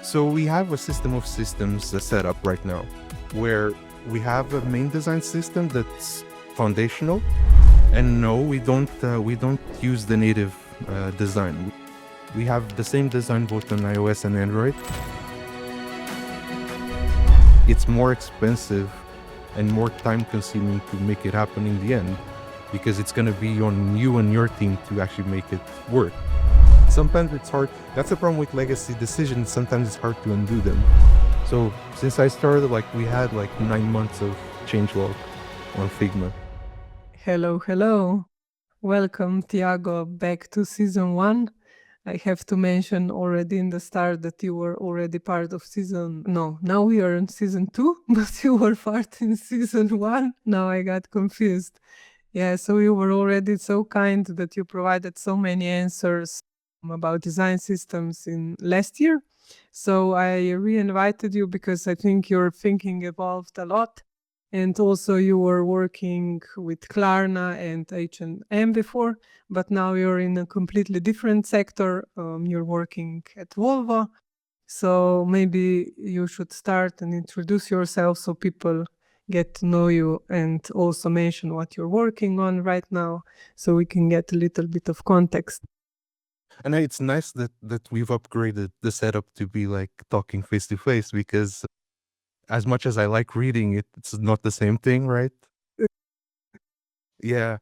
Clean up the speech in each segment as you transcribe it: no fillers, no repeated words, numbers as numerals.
So we have a system of systems set up right now where we have a main design system that's foundational. And no, we don't use the native design. We have the same design both on iOS and Android. It's more expensive and more time consuming to make it happen in the end because it's going to be on you and your team to actually make it work. Sometimes it's hard. That's the problem with legacy decisions. Sometimes it's hard to undo them. So since I started, we had 9 months of changelog on Figma. Hello. Welcome, Tiago, back to season 1. I have to mention already in the start that you were already part of now we are in season 2, but you were part in season 1. Now I got confused. Yeah, so you were already so kind that you provided so many answers about design systems in last year. So I re-invited you because I think your thinking evolved a lot. And also you were working with Klarna and H&M before, but now you're in a completely different sector. You're working at Volvo. So maybe you should start and introduce yourself so people get to know you, and also mention what you're working on right now so we can get a little bit of context. And it's nice that we've upgraded the setup to be talking face to face because as much as I like reading it, it's not the same thing, right? Yeah.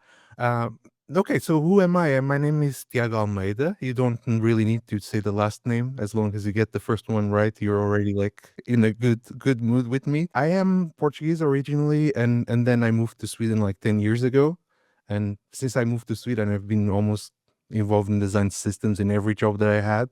Okay, so who am I? My name is Tiago Almeida. You don't really need to say the last name. As long as you get the first one right, you're already in a good mood with me. I am Portuguese originally, and then I moved to Sweden 10 years ago. And since I moved to Sweden, I've been almost involved in design systems in every job that I had,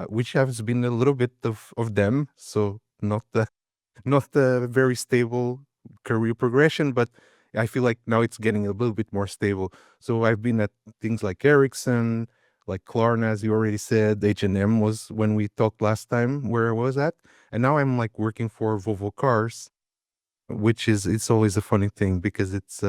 which has been a little bit of them. So not a very stable career progression, but I feel like now it's getting a little bit more stable. So I've been at things like Ericsson, like Klarna, as you already said. H&M was when we talked last time where I was at, and now I'm working for Volvo Cars, which it's always a funny thing because it's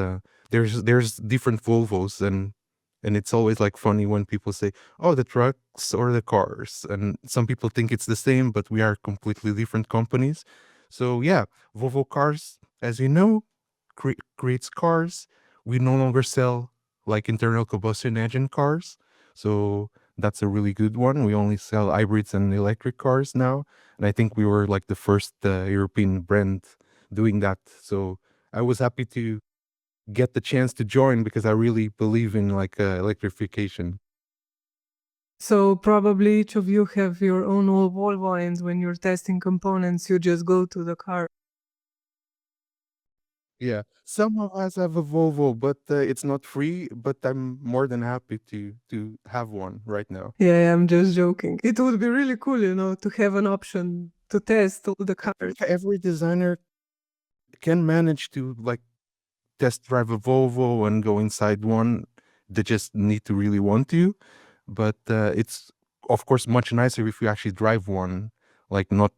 there's different Volvos, and it's always funny when people say, oh, the trucks or the cars, and some people think it's the same, but we are completely different companies. So yeah, Volvo Cars, as you know, creates cars. We no longer sell internal combustion engine cars, so that's a really good one. We only sell hybrids and electric cars now, and I think we were the first European brand doing that. So I was happy to get the chance to join because I really believe in electrification. So probably each of you have your own Volvo, and when you're testing components, you just go to the car. Yeah, some of us have a Volvo, but it's not free. But I'm more than happy to have one right now. Yeah, I'm just joking. It would be really cool, to have an option to test all the cars. Every designer can manage to test drive a Volvo and go inside one. They just need to really want to. But it's of course much nicer if you actually drive one, not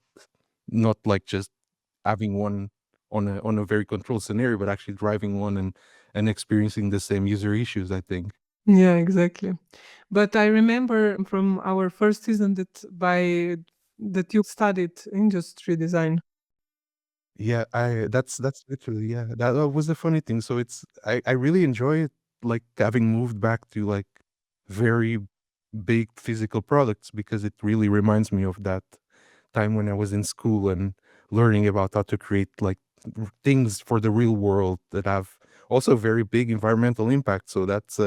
just having one on a very controlled scenario, but actually driving one and experiencing the same user issues, I think. Yeah, exactly. But I remember from our first season that you studied industry design. Yeah, that's literally, yeah. That was the funny thing. So I really enjoy it, having moved back to very big physical products because it really reminds me of that time when I was in school and learning about how to create things for the real world that have also very big environmental impact. So that's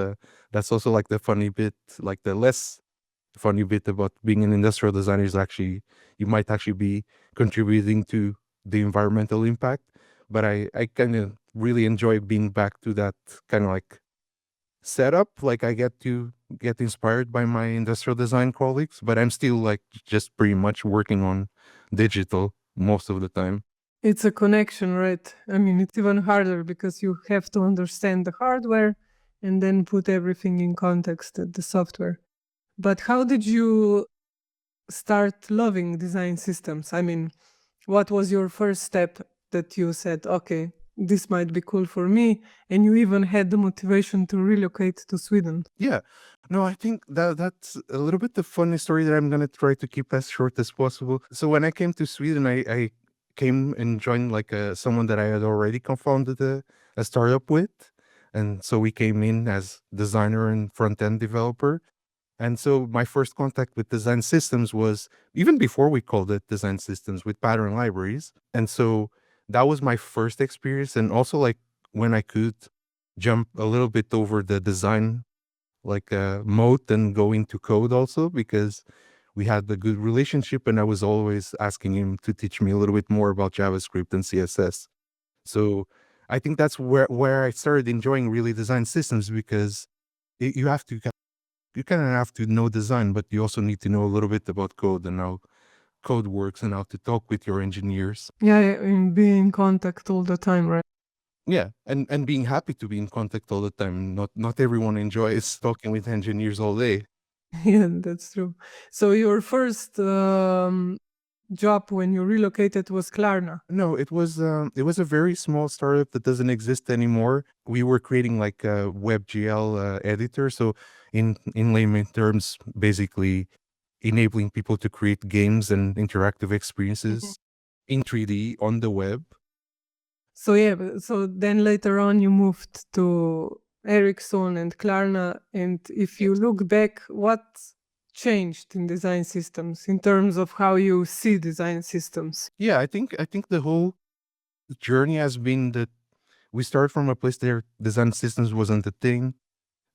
also the funny bit, the less funny bit about being an industrial designer is actually you might actually be contributing to the environmental impact. But I kind of really enjoy being back to that kind of setup. I get to get inspired by my industrial design colleagues, but I'm still just pretty much working on digital most of the time. It's a connection, right? I mean, it's even harder because you have to understand the hardware and then put everything in context at the software. But how did you start loving design systems? I mean, what was your first step that you said, okay, this might be cool for me, and you even had the motivation to relocate to Sweden. Yeah. No, I think that's a little bit the funny story that I'm gonna try to keep as short as possible. So when I came to Sweden, I came and joined like someone that I had already co-founded a startup with. And so we came in as designer and front-end developer. And so my first contact with design systems was even before we called it design systems, with pattern libraries. And so that was my first experience. And also like when I could jump a little bit over the design like mode and go into code also, because we had a good relationship and I was always asking him to teach me a little bit more about JavaScript and CSS. So I think that's where I started enjoying really design systems, because you have to you kind of have to know design, but you also need to know a little bit about code and how code works and how to talk with your engineers. Yeah, and be in contact all the time, right? Yeah, and being happy to be in contact all the time. Not everyone enjoys talking with engineers all day. Yeah, that's true. So your first job when you relocated was Klarna. No, it was a very small startup that doesn't exist anymore. We were creating like a WebGL editor, so in layman terms, basically enabling people to create games and interactive experiences in 3D on the web. So yeah, so then later on you moved to Ericsson and Klarna, and if you look back, what changed in design systems in terms of how you see design systems? Yeah, I think the whole journey has been that we started from a place there design systems wasn't a thing.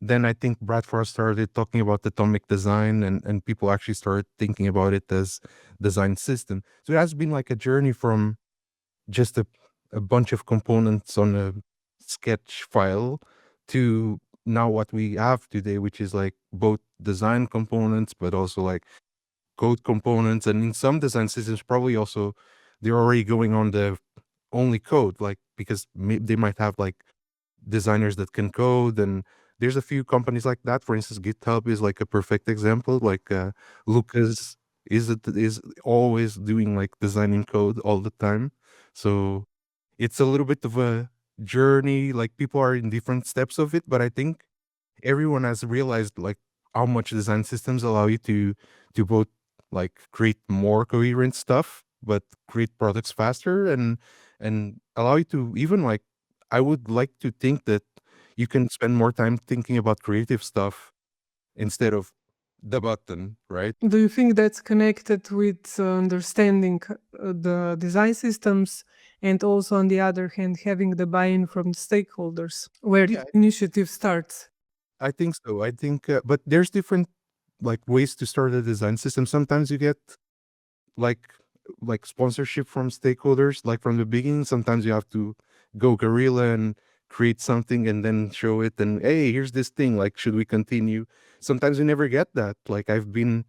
Then I think Bradford started talking about atomic design, and people actually started thinking about it as design system. So it has been like a journey from just a bunch of components on a sketch file to now what we have today, which is like both design components, but also like code components. And in some design systems, probably also they're already going on the only code, like because they might have like designers that can code, and there's a few companies like that. For instance, GitHub is like a perfect example. Like Lucas is always doing like designing code all the time. So it's a little bit of a journey. Like people are in different steps of it, but I think everyone has realized like how much design systems allow you to both like create more coherent stuff, but create products faster, and allow you to even like, I would like to think that you can spend more time thinking about creative stuff instead of the button, right? Do you think that's connected with understanding the design systems and also, on the other hand, having the buy-in from the stakeholders where Yeah, the initiative starts? I think so. I think, but there's different like ways to start a design system. Sometimes you get like sponsorship from stakeholders like from the beginning. Sometimes you have to go guerrilla and create something and then show it, and hey, here's this thing, like should we continue? Sometimes you never get that. Like I've been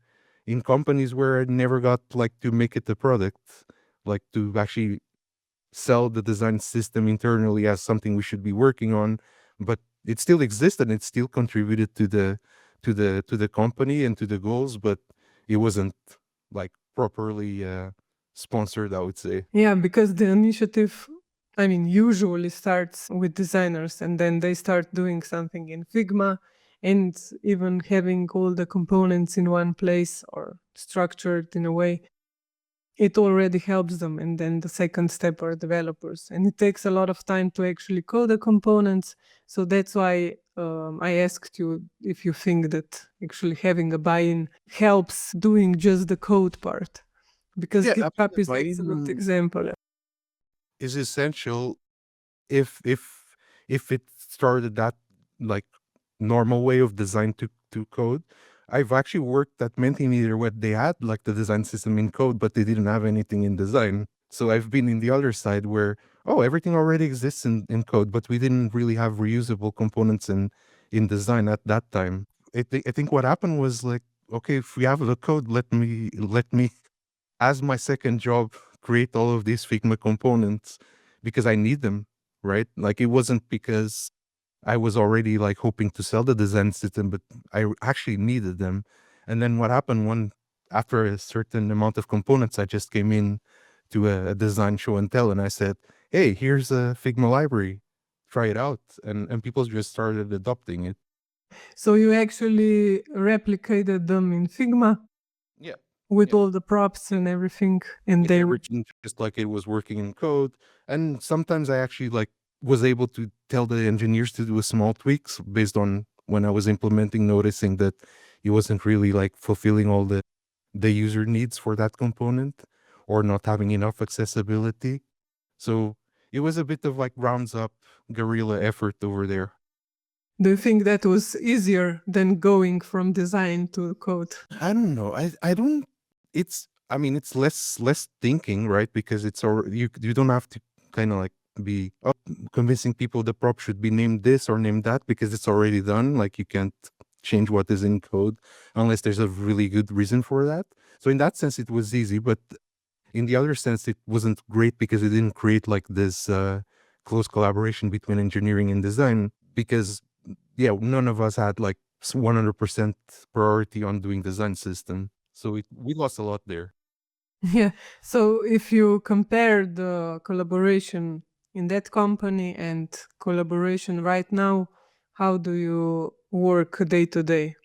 in companies where I never got like to make it a product, like to actually sell the design system internally as something we should be working on, but it still existed and it still contributed to the company and to the goals, but it wasn't like properly sponsored, I would say. Yeah, because the initiative, I mean, usually starts with designers and then they start doing something in Figma and even having all the components in one place or structured in a way, it already helps them. And then the second step are developers. And it takes a lot of time to actually code the components. So that's why I asked you if you think that actually having a buy in helps doing just the code part. Because Yeah, GitHub is absolutely. excellent example. Is essential if it started that like normal way of design to code. I've actually worked at Mentimeter where they had like the design system in code, but they didn't have anything in design. So I've been in the other side where, oh, everything already exists in code, but we didn't really have reusable components in design at that time. I think what happened was like, okay, if we have the code, let me as my second job create all of these Figma components because I need them, right? Like it wasn't because I was already like hoping to sell the design system, but I actually needed them. And then what happened when after a certain amount of components, I just came in to a design show and tell, and I said, hey, here's a Figma library, try it out, and people just started adopting it. So you actually replicated them in Figma Yeah. with Yeah. all the props and everything, and With they everything just like it was working in code. And sometimes I actually like was able to tell the engineers to do a small tweaks based on when I was implementing, noticing that it wasn't really like fulfilling all the user needs for that component or not having enough accessibility. So it was a bit of like rounds up guerrilla effort over there. do you think that was easier than going from design to code? I don't know. I don't. It's. I mean, it's less thinking, right? Because it's already you don't have to kind of like be convincing people the prop should be named this or named that because it's already done. Like you can't change what is in code unless there's a really good reason for that. So in that sense, it was easy. But in the other sense, it wasn't great because it didn't create like this close collaboration between engineering and design. Because yeah, none of us had like 100% priority on doing design system. So we lost a lot there. Yeah. So if you compare the collaboration in that company and collaboration right now, how do you work day to day?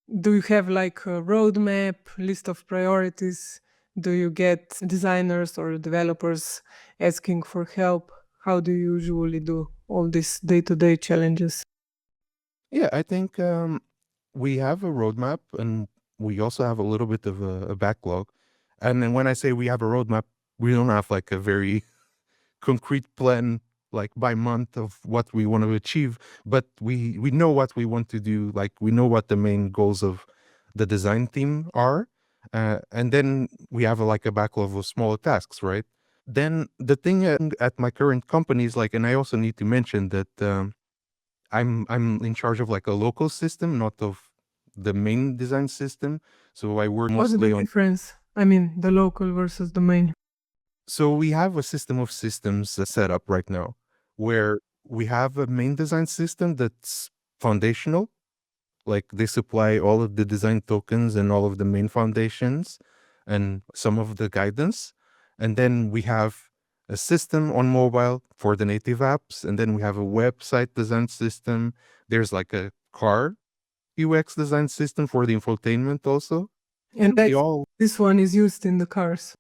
Do you have like a roadmap, list of priorities? Do you get designers or developers asking for help? How do you usually do all these day to day challenges? Yeah, I think we have a roadmap and we also have a little bit of a backlog. And then when I say we have a roadmap, we don't have like a very concrete plan like by month of what we want to achieve, but we know what we want to do. Like we know what the main goals of the design team are, and then we have like a backlog of smaller tasks, right? Then the thing at my current company is like, and I also need to mention that I'm in charge of like a local system, not of the main design system. So I work What's the mostly on. difference? I mean, the local versus the main. So we have a system of systems set up right now where we have a main design system that's foundational. Like they supply all of the design tokens and all of the main foundations and some of the guidance. And then we have a system on mobile for the native apps. And then we have a website design system. There's like a car UX design system for the infotainment also. And They all. this one is used in the cars.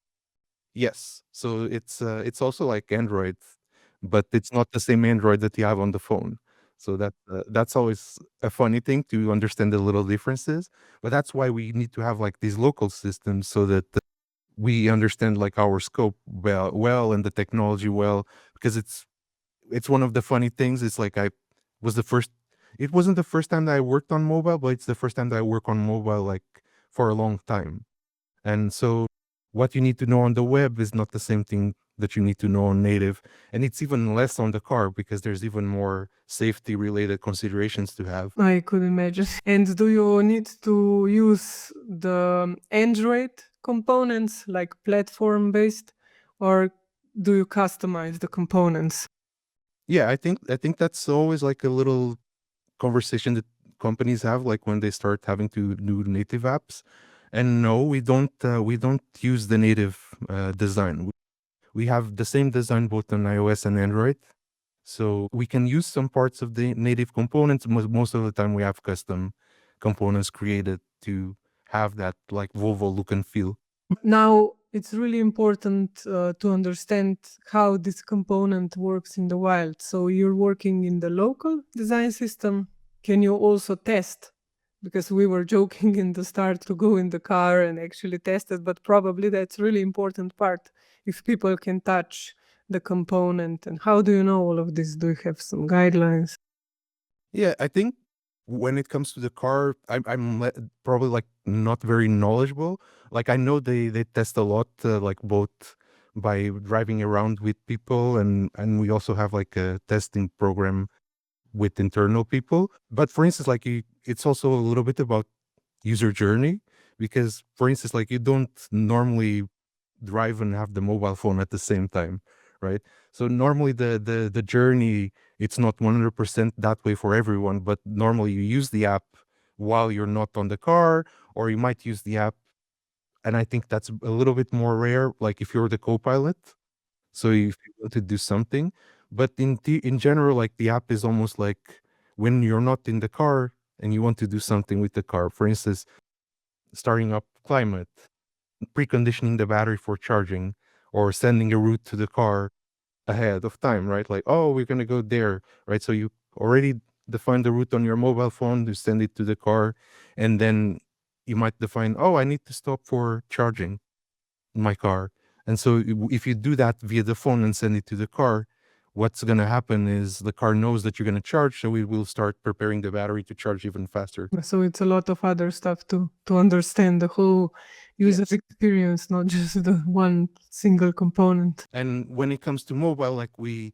Yes. So it's also like Android, but it's not the same Android that you have on the phone. So that's always a funny thing to understand the little differences. But that's why we need to have like these local systems so that we understand like our scope well and the technology well, because it's one of the funny things. It's like I was the first. It wasn't the first time that I worked on mobile, but it's the first time that I work on mobile like for a long time. And so what you need to know on the web is not the same thing that you need to know on native. And it's even less on the car because there's even more safety related considerations to have. I could imagine. And do you need to use the Android components like platform based, or do you customize the components? Yeah, I think that's always like a little conversation that companies have like when they start having to do native apps. And no, we don't use the native design. We have the same design both on iOS and Android. So we can use some parts of the native components. Most of the time we have custom components created to have that like Volvo look and feel. Now, it's really important to understand how this component works in the wild. So, you're working in the local design system. Can you also test? Because we were joking in the start to go in the car and actually test it, but probably that's really important part if people can touch the component. And how do you know all of this? Do you have some guidelines? Yeah, I think when it comes to the car, probably like not very knowledgeable. Like I know they test a lot, like both by driving around with people and we also have like a testing program with internal people. But for instance, like it's also a little bit about user journey because for instance, like you don't normally drive and have the mobile phone at the same time, right? So normally the journey, it's not 100% that way for everyone, but normally you use the app while you're not on the car, or you might use the app, and I think that's a little bit more rare, like if you're the co-pilot. So if you want to do something, but in general, like the app is almost like when you're not in the car and you want to do something with the car. For instance, starting up climate, preconditioning the battery for charging, or sending a route to the car ahead of time, right? Like, oh, we're gonna go there, right? So you already define the route on your mobile phone to send it to the car, and then you might define, oh, I need to stop for charging my car. And so if you do that via the phone and send it to the car, what's going to happen is the car knows that you're going to charge, so it will start preparing the battery to charge even faster. So it's a lot of other stuff to understand the whole user Yes. experience, not just the one single component. And when it comes to mobile, like we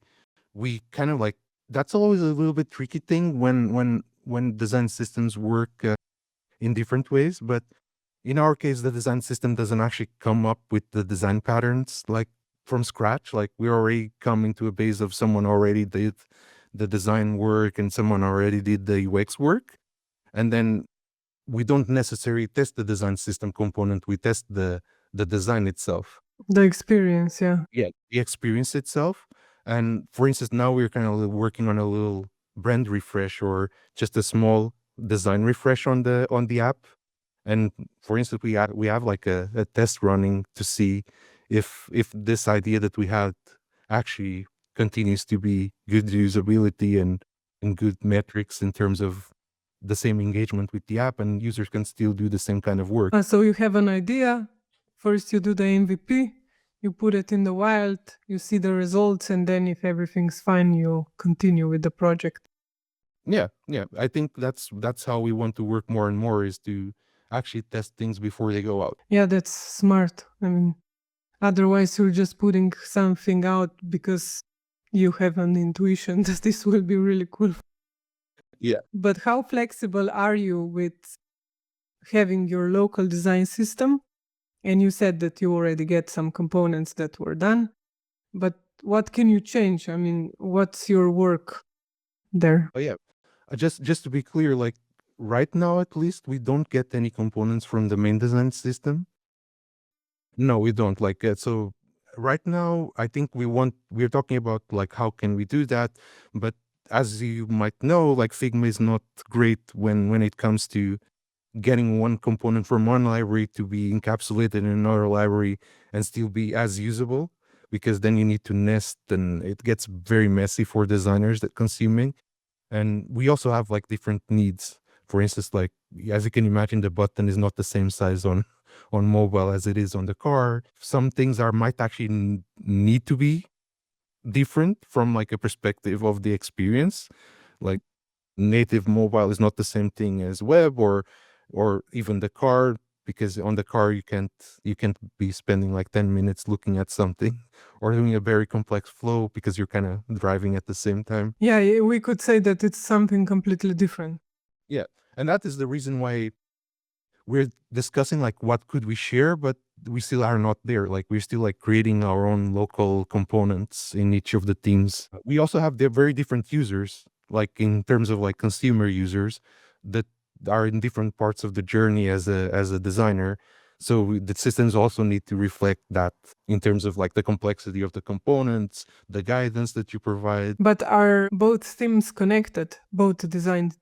kind of like, that's always a little bit tricky thing when design systems work in different ways. But in our case, the design system doesn't actually come up with the design patterns like from scratch. Like we're already coming to a base of someone already did the design work and someone already did the UX work. And then we don't necessarily test the design system component. We test the design itself. The experience, yeah. Yeah, the experience itself. And for instance, now we're kind of working on a little brand refresh or just a small design refresh on the app. And for instance, we have like a test running to see if this idea that we had actually continues to be good usability and good metrics in terms of the same engagement with the app, and users can still do the same kind of work. So you have an idea, first you do the MVP, you put it in the wild, you see the results, and then if everything's fine, you continue with the project. Yeah, I think that's how we want to work more and more, is to actually test things before they go out. Yeah, that's smart. I mean, otherwise you're just putting something out because you have an intuition that this will be really cool. Yeah. But how flexible are you with having your local design system? And you said that you already get some components that were done, but what can you change? I mean, what's your work there? Oh yeah. Just to be clear, like right now at least, we don't get any components from the main design system. No, we don't. Like so right now, I think we're talking about like how can we do that, but as you might know, like Figma is not great when it comes to getting one component from one library to be encapsulated in another library and still be as usable, because then you need to nest and it gets very messy for designers that consuming. And we also have like different needs. For instance, like as you can imagine, the button is not the same size on mobile as it is on the car. Some things might actually need to be different from like a perspective of the experience. Like native mobile is not the same thing as web or even the car, because on the car you can't be spending like 10 minutes looking at something or doing a very complex flow because you're kind of driving at the same time. Yeah, we could say that it's something completely different. Yeah, and that is the reason why we're discussing like what could we share, but we still are not there. Like we're still like creating our own local components in each of the teams. We also have the very different users, like in terms of like consumer users that are in different parts of the journey as a designer. So the systems also need to reflect that in terms of like the complexity of the components, the guidance that you provide. But are both teams connected, both design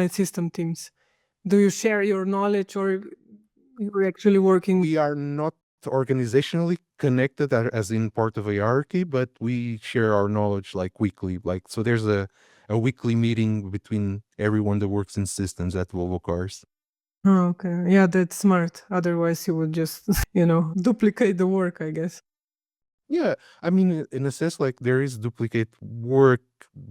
system teams? Do you share your knowledge or you're actually working? We are not organizationally connected as in part of a hierarchy, but we share our knowledge like weekly. Like so there's a weekly meeting between everyone that works in systems at Volvo Cars. Oh, okay. Yeah, that's smart. Otherwise you would just, duplicate the work, I guess. Yeah, I mean, in a sense, like there is duplicate work,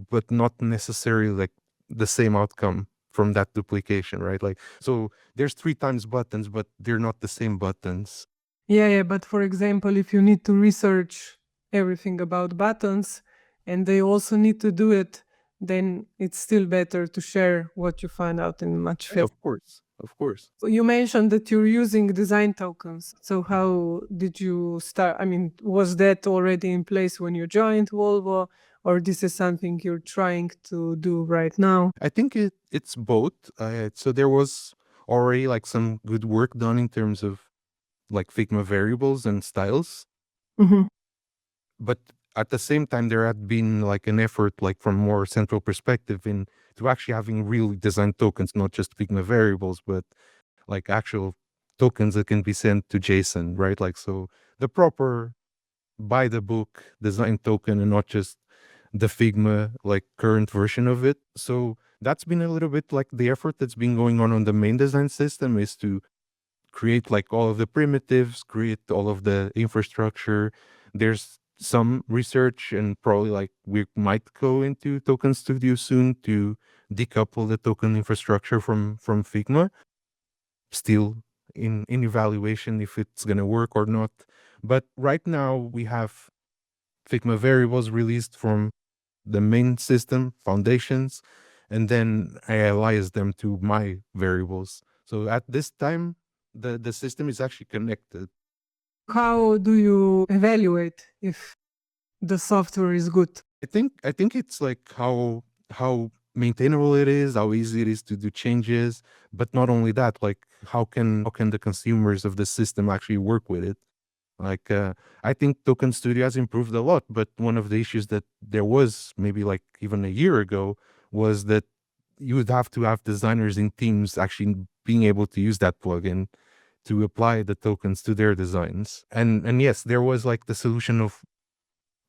but not necessarily like the same outcome from that duplication, right? Like, so there's 3 times buttons, but they're not the same buttons. Yeah, but for example, if you need to research everything about buttons and they also need to do it, then it's still better to share what you find out in much faster. Of course, of course. You mentioned that you're using design tokens. So how did you start? I mean, was that already in place when you joined Volvo, or this is something you're trying to do right now? I think it's both. So there was already like some good work done in terms of like Figma variables and styles. Mhm. But at the same time, there had been like an effort, like from more central perspective, in to actually having real design tokens, not just Figma variables, but like actual tokens that can be sent to JSON, right? Like, so the proper by the book design token and not just the Figma like current version of it. So that's been a little bit like the effort that's been going on the main design system, is to create like all of the primitives, create all of the infrastructure. There's some research, and probably like we might go into Token Studio soon to decouple the token infrastructure from Figma. Still in evaluation if it's gonna work or not. But right now we have Figma variables released from the main system foundations, and then I alias them to my variables. So at this time, the system is actually connected. How do you evaluate if the software is good? I think it's like how maintainable it is, how easy it is to do changes, but not only that, like how can the consumers of the system actually work with it? Like, I think Token Studio has improved a lot, but one of the issues that there was maybe like even a year ago was that you would have to have designers in teams actually being able to use that plugin to apply the tokens to their designs. And yes, there was like the solution of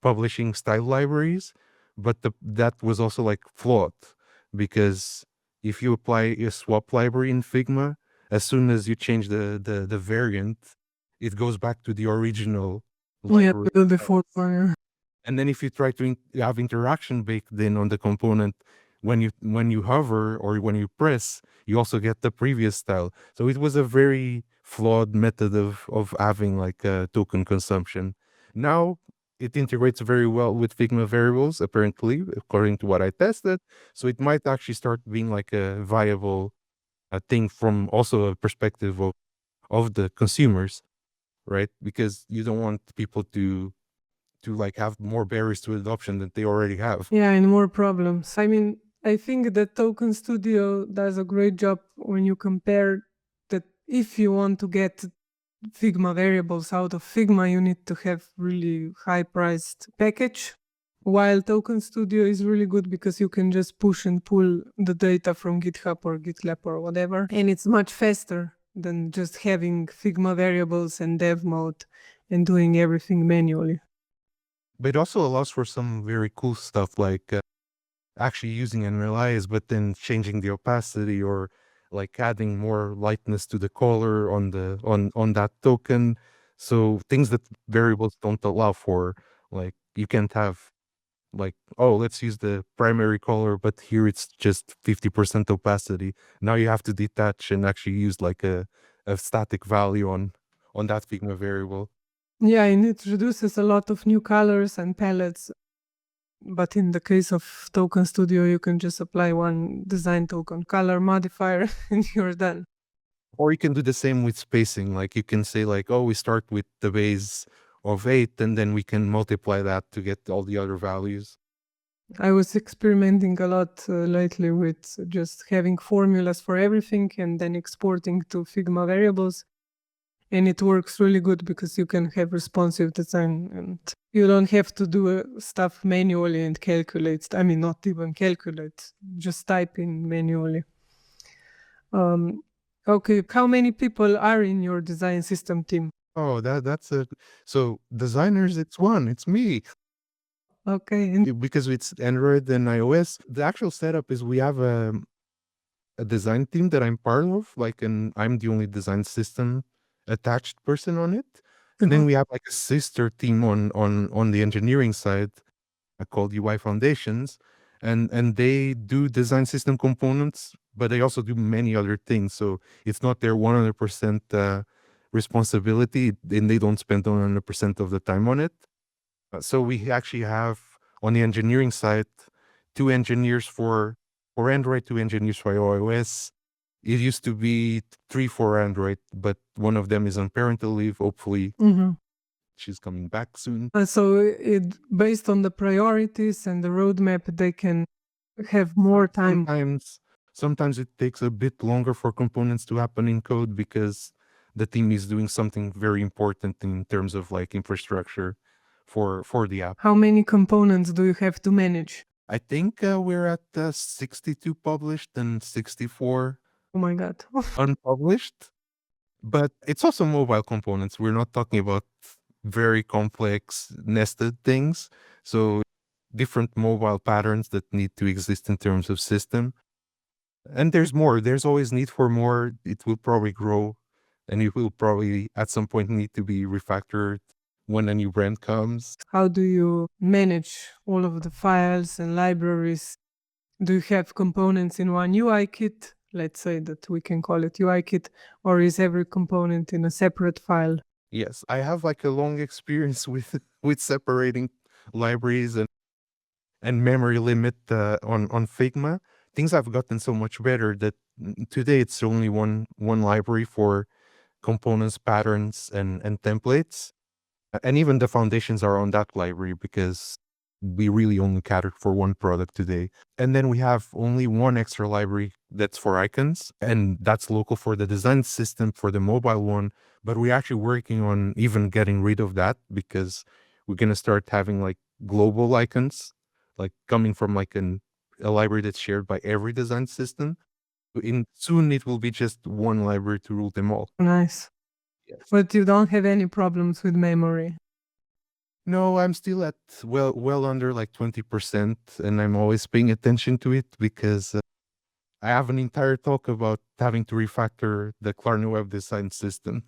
publishing style libraries, but that was also like flawed, because if you apply a swap library in Figma, as soon as you change the variant, it goes back to the original Yeah, library. the default one. And then if you try to have interaction baked in on the component, when you hover or when you press, you also get the previous style. So it was a very flawed method of having like a token consumption. Now it integrates very well with Figma variables, apparently, according to what I tested. So it might actually start being like a viable thing from also a perspective of the consumers, right? Because you don't want people to like have more barriers to adoption than they already have. Yeah, and more problems. I mean, I think that Token Studio does a great job when you compare that if you want to get Figma variables out of Figma, you need to have really high priced package. While Token Studio is really good because you can just push and pull the data from GitHub or GitLab or whatever. And it's much faster than just having Figma variables and dev mode and doing everything manually. But it also allows for some very cool stuff, like actually using an alias, but then changing the opacity, or like adding more lightness to the color on that token. So things that variables don't allow for, like you can't have like, oh, let's use the primary color, but here it's just 50% opacity. Now you have to detach and actually use like a static value on that Figma variable. Yeah, and it introduces a lot of new colors and palettes. But in the case of Token Studio, you can just apply one design token color modifier and you're done. Or you can do the same with spacing. Like you can say like, oh, we start with the base of 8, and then we can multiply that to get all the other values. I was experimenting a lot lately with just having formulas for everything and then exporting to Figma variables. And it works really good because you can have responsive design and you don't have to do stuff manually and calculate. I mean, not even calculate, just type in manually. Okay, how many people are in your design system team? Oh, that's a so designers, it's one, it's me. Okay, and Because it's Android and iOS. The actual setup is we have a design team that I'm part of, like, and I'm the only design system attached person on it. And then we have like a sister team on the engineering side, called UI Foundations, and they do design system components, but they also do many other things. So it's not their 100% responsibility, and they don't spend 100% of the time on it. So we actually have on the engineering side 2 engineers for Android, 2 engineers for iOS. It used to be 3 for Android, but one of them is on parental leave. Hopefully, she's coming back soon. so it based on the priorities and the roadmap, they can have more time. Sometimes it takes a bit longer for components to happen in code because the team is doing something very important in terms of like infrastructure for the app. How many components do you have to manage? I think we're at 62 published and 64 Oh my God. unpublished. But it's also mobile components. We're not talking about very complex nested things. So different mobile patterns that need to exist in terms of system. And there's more. There's always need for more. It will probably grow, and it will probably at some point need to be refactored when a new brand comes. How do you manage all of the files and libraries? Do you have components in one UI kit? Let's say that we can call it UI kit, or is every component in a separate file? Yes, I have like a long experience with separating libraries and memory limit on Figma. Things have gotten so much better that today it's only one library for components, patterns, and templates. And even the foundations are on that library because we really only catered for one product today. And then we have only one extra library that's for icons, and that's local for the design system for the mobile one. But we're actually working on even getting rid of that because we're going to start having like global icons, like coming from like a library that's shared by every design system. Soon it will be just one library to rule them all. Nice. Yes. But you don't have any problems with memory. No, I'm still at well under like 20%, and I'm always paying attention to it because I have an entire talk about having to refactor the Klarna web design system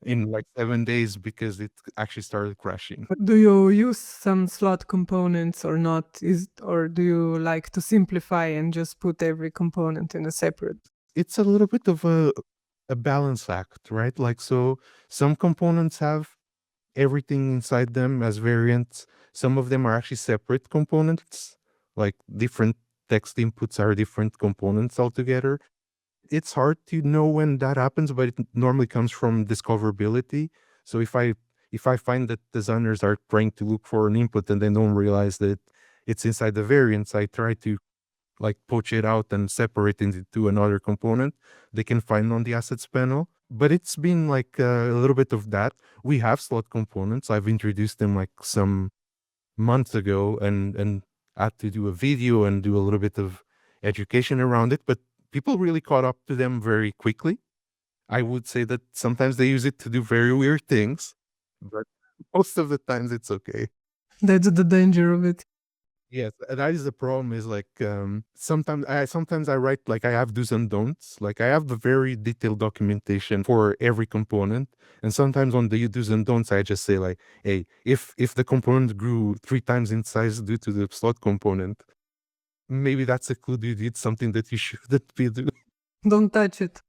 in like 7 days because it actually started crashing. But do you use some slot components or not? Or do you like to simplify and just put every component in a separate? It's a little bit of a balance act, right? Like, so some components have everything inside them as variants. Some of them are actually separate components, like different text inputs are different components altogether. It's hard to know when that happens, but it normally comes from discoverability. So if I find that designers are trying to look for an input and they don't realize that it's inside the variants, I try to like poach it out and separate it into another component they can find on the assets panel. But it's been like a little bit of that. We have slot components. I've introduced them like some months ago and had to do a video and do a little bit of education around it, but people really caught up to them very quickly. I would say that sometimes they use it to do very weird things, but most of the times it's okay. That's the danger of it. Yes, that is the problem is like sometimes I write like I have do's and don'ts. Like I have the very detailed documentation for every component. And sometimes on the do's and don'ts, I just say like, hey, if the component grew 3 times in size due to the slot component, maybe that's a clue you did something that you shouldn't be doing. Don't touch it.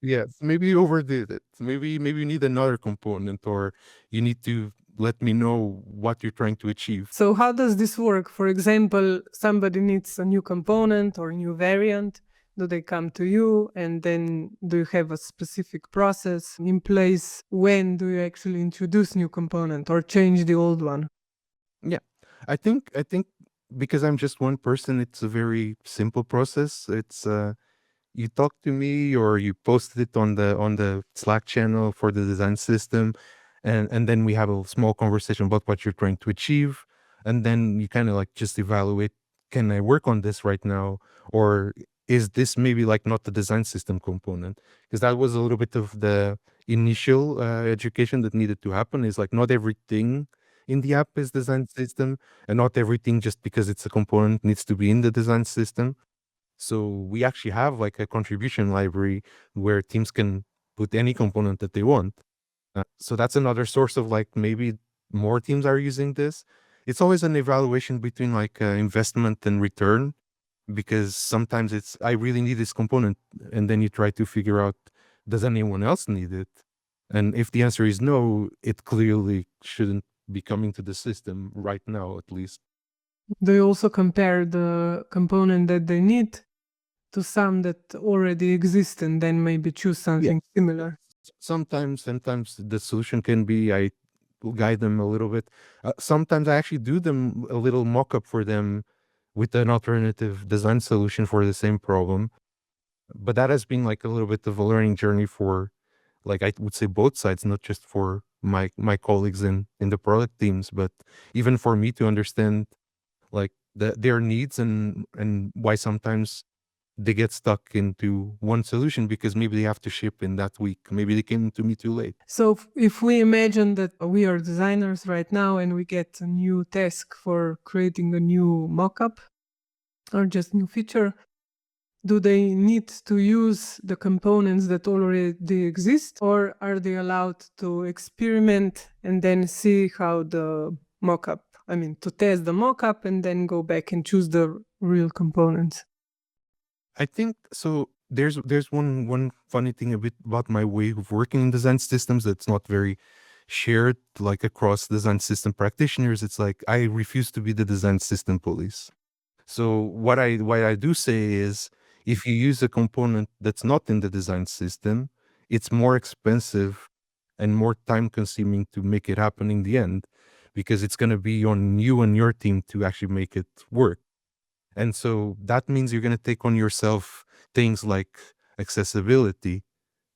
Yes, maybe you overdid it. Maybe you need another component or you need to let me know what you're trying to achieve. So how does this work? For example, somebody needs a new component or new variant. Do they come to you and then do you have a specific process in place? When do you actually introduce new component or change the old one? Yeah. I think because I'm just one person, it's a very simple process. It's you talk to me or you post it on the Slack channel for the design system, and then we have a small conversation about what you're trying to achieve, and then you kind of like just evaluate, can I work on this right now, or is this maybe like not the design system component? Because that was a little bit of the initial education that needed to happen. Is like not everything in the app is design system, and not everything just because it's a component needs to be in the design system. So we actually have like a contribution library where teams can put any component that they want. So that's another source of like maybe more teams are using this. It's always an evaluation between like investment and return, because sometimes it's I really need this component, and then you try to figure out, does anyone else need it? And if the answer is no, it clearly shouldn't be coming to the system right now, at least. Do you also compare the component that they need to some that already exist and then maybe choose something similar? Sometimes the solution can be I will guide them a little bit. Sometimes I actually do them a little mock-up for them with an alternative design solution for the same problem. But that has been like a little bit of a learning journey for, like, I would say both sides, not just for my colleagues in the product teams, but even for me to understand like their needs and why sometimes they get stuck into one solution because maybe they have to ship in that week. Maybe they came to me too late. So if we imagine that we are designers right now and we get a new task for creating a new mockup or just new feature, do they need to use the components that already exist, or are they allowed to experiment and then see how the mockup, I mean, to test the mockup and then go back and choose the real components? I think so. There's one funny thing a bit about my way of working in design systems that's not very shared like across design system practitioners. It's like I refuse to be the design system police. So what I do say is if you use a component that's not in the design system, it's more expensive and more time consuming to make it happen in the end because it's going to be on you and your team to actually make it work. And so that means you're going to take on yourself things like accessibility,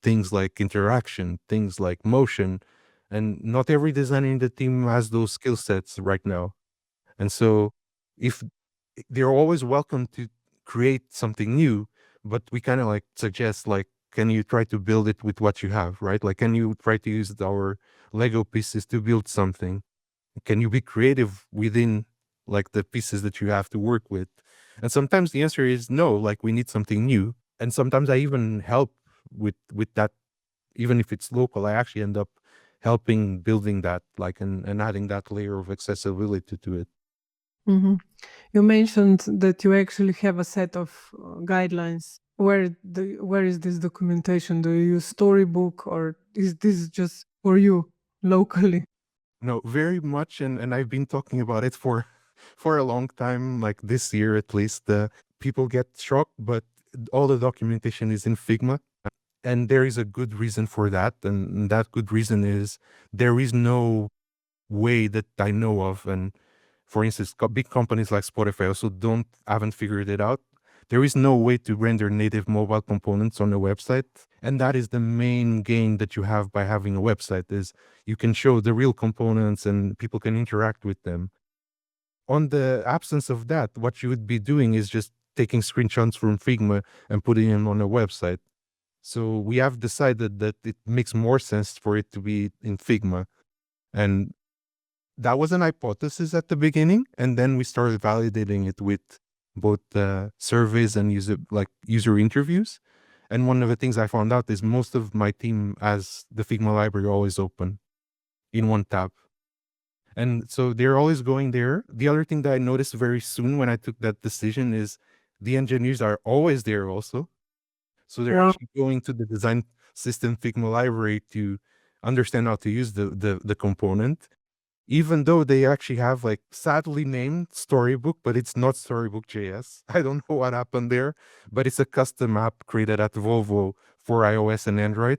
things like interaction, things like motion. And not every designer in the team has those skill sets right now. And so if they're always welcome to create something new, but we kind of like suggest like, can you try to build it with what you have, right? Like, can you try to use our Lego pieces to build something? Can you be creative within like the pieces that you have to work with? And sometimes the answer is no, like we need something new. And sometimes I even help with that, even if it's local, I actually end up helping building that, like and adding that layer of accessibility to it. Mhm. You mentioned that you actually have a set of guidelines. Where is this documentation? Do you use Storybook or is this just for you locally? No, very much, and I've been talking about it for for a long time, like this year at least. People get shocked, but all the documentation is in Figma, and there is a good reason for that. And that good reason is there is no way that I know of. And for instance, big companies like Spotify also haven't figured it out. There is no way to render native mobile components on a website. And that is the main gain that you have by having a website is you can show the real components and people can interact with them. On the absence of that, what you would be doing is just taking screenshots from Figma and putting them on a website. So we have decided that it makes more sense for it to be in Figma. And that was an hypothesis at the beginning, and then we started validating it with both surveys and user interviews. And one of the things I found out is most of my team has the Figma library always open in one tab, and so they're always going there. The other thing that I noticed very soon when I took that decision is the engineers are always there also. So they're Yeah. actually going to the design system Figma library to understand how to use the component, even though they actually have like sadly named Storybook, but it's not Storybook JS. I don't know what happened there, but it's a custom app created at Volvo for iOS and Android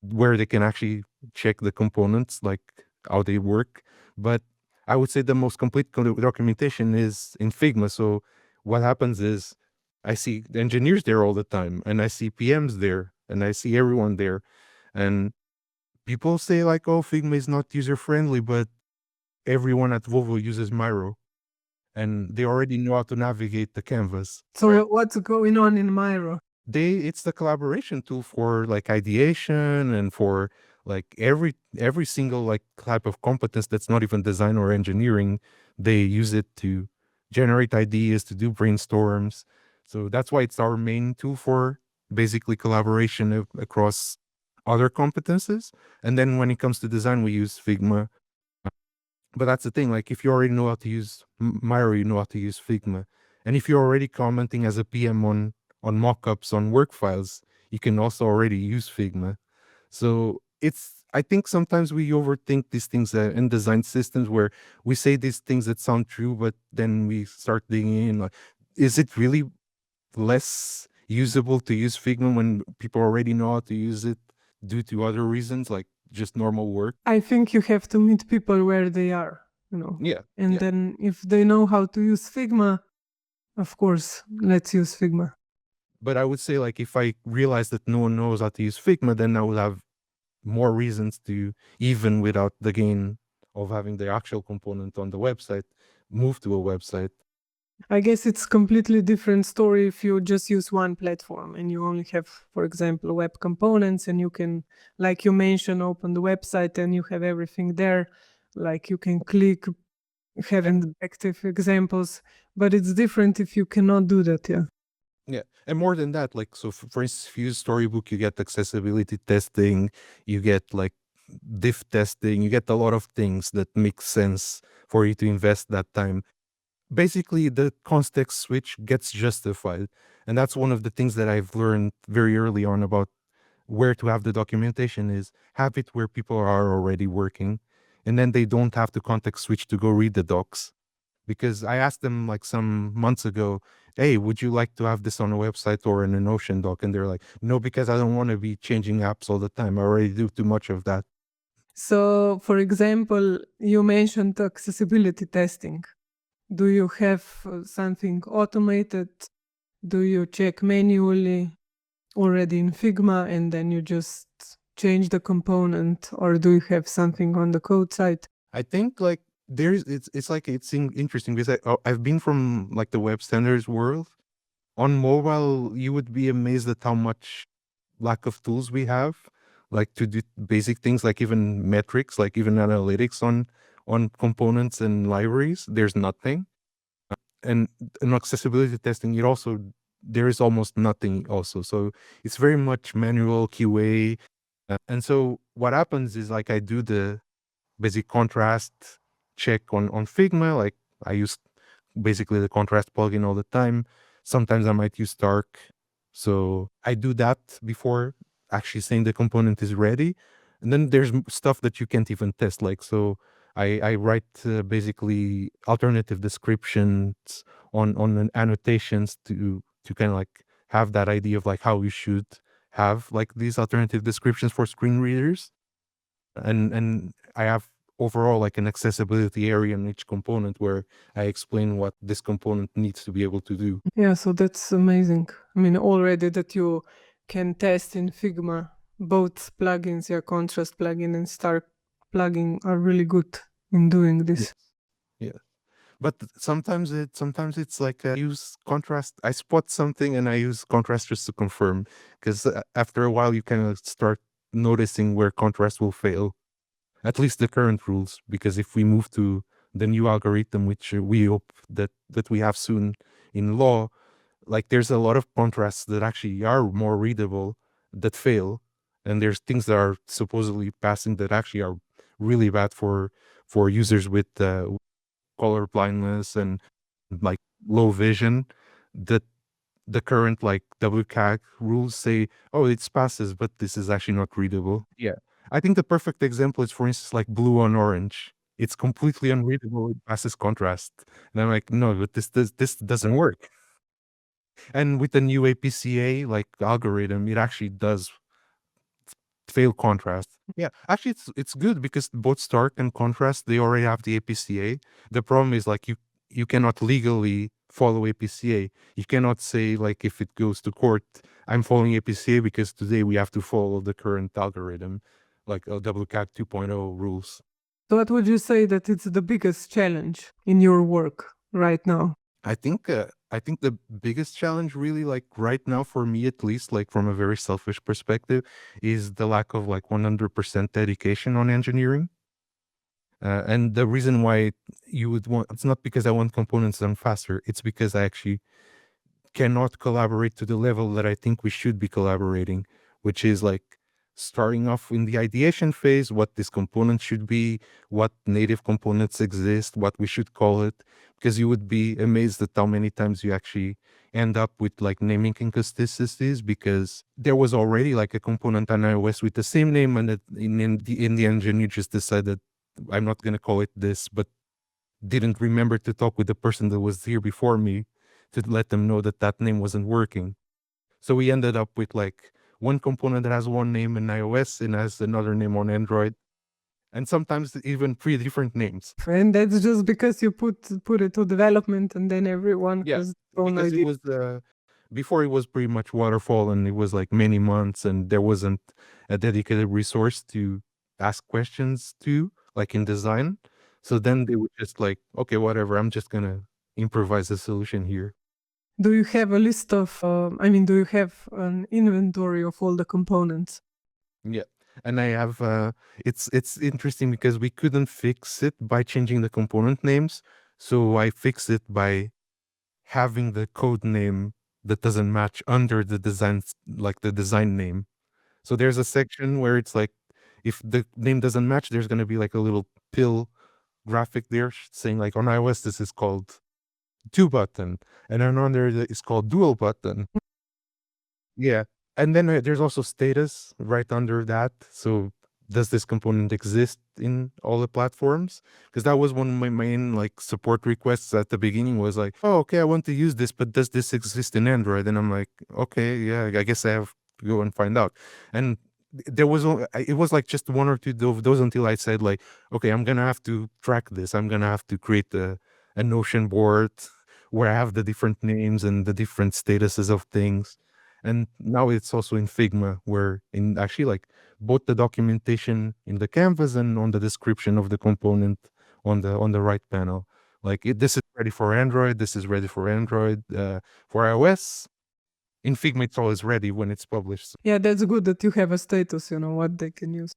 where they can actually check the components, like how they work. But I would say the most complete documentation is in Figma. So what happens is I see the engineers there all the time, and I see PMs there, and I see everyone there. And people say like, oh, Figma is not user friendly, but everyone at Volvo uses Miro, and they already know how to navigate the canvas. So what's going on in Miro? It's the collaboration tool for like ideation and for like every single like type of competence that's not even design or engineering. They use it to generate ideas, to do brainstorms. So that's why it's our main tool for basically collaboration across other competences. And then when it comes to design, we use Figma. But that's the thing, like if you already know how to use Miro, you know how to use Figma. And if you're already commenting as a PM on mockups on work files, you can also already use Figma. So I think sometimes we overthink these things in design systems where we say these things that sound true, but then we start digging in like, is it really less usable to use Figma when people already know how to use it due to other reasons, like just normal work? I think you have to meet people where they are, Yeah. and then if they know how to use Figma, of course, let's use Figma. But I would say like if I realized that no one knows how to use Figma, then I would have more reasons to, even without the gain of having the actual component on the website, move to a website. I guess it's completely different story if you just use one platform and you only have, for example, web components, and you can, like you mentioned, open the website and you have everything there. Like you can click, having active examples, but it's different if you cannot do that. Yeah. Yeah, and more than that, like, so for instance, if you use Storybook, you get accessibility testing, you get like diff testing, you get a lot of things that make sense for you to invest that time. Basically, the context switch gets justified, and that's one of the things that I've learned very early on about where to have the documentation is have it where people are already working, and then they don't have to context switch to go read the docs. Because I asked them like some months ago, hey, would you like to have this on a website or in an Notion doc? And they're like, no, because I don't want to be changing apps all the time. I already do too much of that. So, for example, you mentioned accessibility testing. Do you have something automated? Do you check manually already in Figma and then you just change the component, or do you have something on the code side? I think like it's like interesting because I've been from like the web standards world. On mobile, you would be amazed at how much lack of tools we have, like to do basic things, like even metrics, like even analytics on components and libraries. There's nothing. And in accessibility testing, there is almost nothing also. So it's very much manual QA. And so what happens is like I do the basic contrast check on Figma. Like I use basically the contrast plugin all the time. Sometimes I might use Stark. So I do that before actually saying the component is ready. And then there's stuff that you can't even test. Like, so I write basically alternative descriptions on annotations to kind of like have that idea of like how you should have like these alternative descriptions for screen readers. And I have overall like an accessibility area in each component where I explain what this component needs to be able to do. Yeah, so that's amazing. I mean, already that you can test in Figma, both plugins, your contrast plugin and Stark plugin are really good in doing this. Yes. Yeah. But sometimes it's like I use contrast. I spot something and I use contrast just to confirm, because after a while you kind of start noticing where contrast will fail. At least the current rules, because if we move to the new algorithm, which we hope that we have soon in law, like there's a lot of contrasts that actually are more readable that fail, and there's things that are supposedly passing that actually are really bad for users with color blindness and like low vision, that the current like WCAG rules say, oh, it's passes, but this is actually not readable. Yeah. I think the perfect example is, for instance, like blue on orange. It's completely unreadable. It passes contrast. And I'm like, no, but this doesn't work. And with the new APCA like algorithm, it actually does fail contrast. Yeah, actually, it's good because both Stark and Contrast, they already have the APCA. The problem is like you cannot legally follow APCA. You cannot say like if it goes to court, I'm following APCA because today we have to follow the current algorithm, like WCAG 2.0 rules. So what would you say that it's the biggest challenge in your work right now? I think the biggest challenge really, like right now for me at least, like from a very selfish perspective, is the lack of like 100% dedication on engineering. And the reason why you would want, it's not because I want components done faster, it's because I actually cannot collaborate to the level that I think we should be collaborating, which is like starting off in the ideation phase, what this component should be, what native components exist, what we should call it, because you would be amazed at how many times you actually end up with like naming inconsistencies, because there was already like a component on iOS with the same name, and in the engine you just decided, I'm not going to call it this, but didn't remember to talk with the person that was here before me to let them know that that name wasn't working. So we ended up with like one component that has one name in iOS and has another name on Android, and sometimes even three different names. And that's just because you put it to development and then everyone Yeah, has their own because it idea. was Before it was pretty much waterfall and it was like many months and there wasn't a dedicated resource to ask questions to, like in design. So then they would just like, okay, whatever, I'm just gonna improvise a solution here. Do you have a list of, do you have an inventory of all the components? Yeah. And I have it's interesting because we couldn't fix it by changing the component names. So I fixed it by having the code name that doesn't match under the like the design name. So there's a section where it's like if the name doesn't match, there's gonna be like a little pill graphic there saying like on iOS this is called 2 button, and then on there it's called dual button. Yeah, and then, there's also status right under that, so does this component exist in all the platforms? Because that was one of my main, like, support requests at the beginning was like, "Oh, okay, I want to use this, but does this exist in Android?" And I'm like, "Okay, yeah, I guess I have to go and find out." And there was it was, like, just 1 or 2 of those until I said, like, "Okay, I'm gonna have to track this. I'm gonna have to create a Notion board where I have the different names and the different statuses of things." And now it's also in Figma, where in actually like both the documentation in the canvas and on the description of the component on the right panel. Like this is ready for Android, this is ready for Android. For iOS, in Figma it's always ready when it's published. Yeah, that's good that you have a status, what they can use.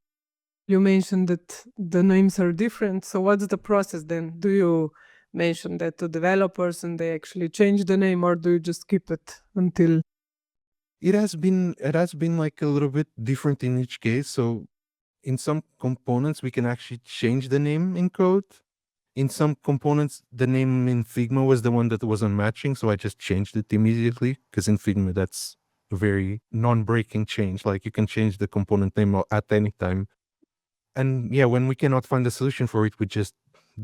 You mentioned that the names are different. So what's the process then? Do you mention that to developers and they actually change the name, or do you just keep it until? It has been like a little bit different in each case. So in some components we can actually change the name in code. In some components, the name in Figma was the one that wasn't matching, so I just changed it immediately. Because in Figma, that's a very non-breaking change. Like you can change the component name at any time. And yeah, when we cannot find a solution for it, we just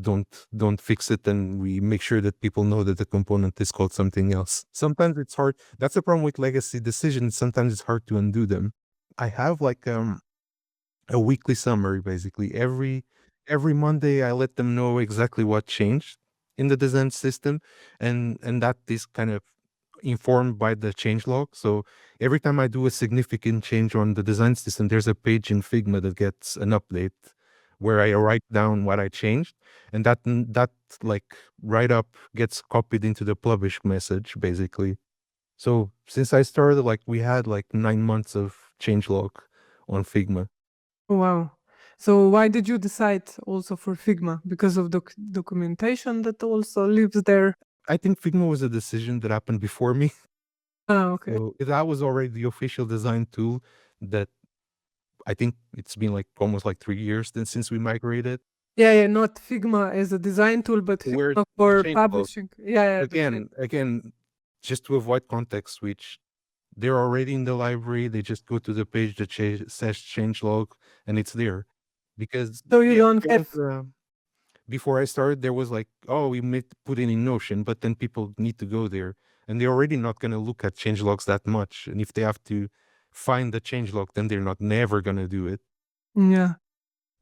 don't fix it, and we make sure that people know that the component is called something else. Sometimes it's hard. That's the problem with legacy decisions. Sometimes it's hard to undo them. I have like a weekly summary basically. Every Monday I let them know exactly what changed in the design system, and that is kind of informed by the change log. So every time I do a significant change on the design system, there's a page in Figma that gets an update where I write down what I changed, and that like write up gets copied into the publish message basically. So since I started, like we had like 9 months of change log on Figma. Wow. So why did you decide also for Figma? Because of documentation that also lives there? I think Figma was a decision that happened before me. Ah, okay. So that was already the official design tool that I think it's been like almost like 3 years since we migrated. Yeah, yeah, not Figma as a design tool, but Where Figma the for changelog publishing. Yeah, yeah, the change. again, just to avoid context switch, they're already in the library. They just go to the page that says changelog, and it's there. Because So you yeah, don't have. before I started, there was like, oh, we may put it in Notion, but then people need to go there, and they're already not going to look at changelogs that much. And if they have to find the changelog, then they're not never going to do it. Yeah.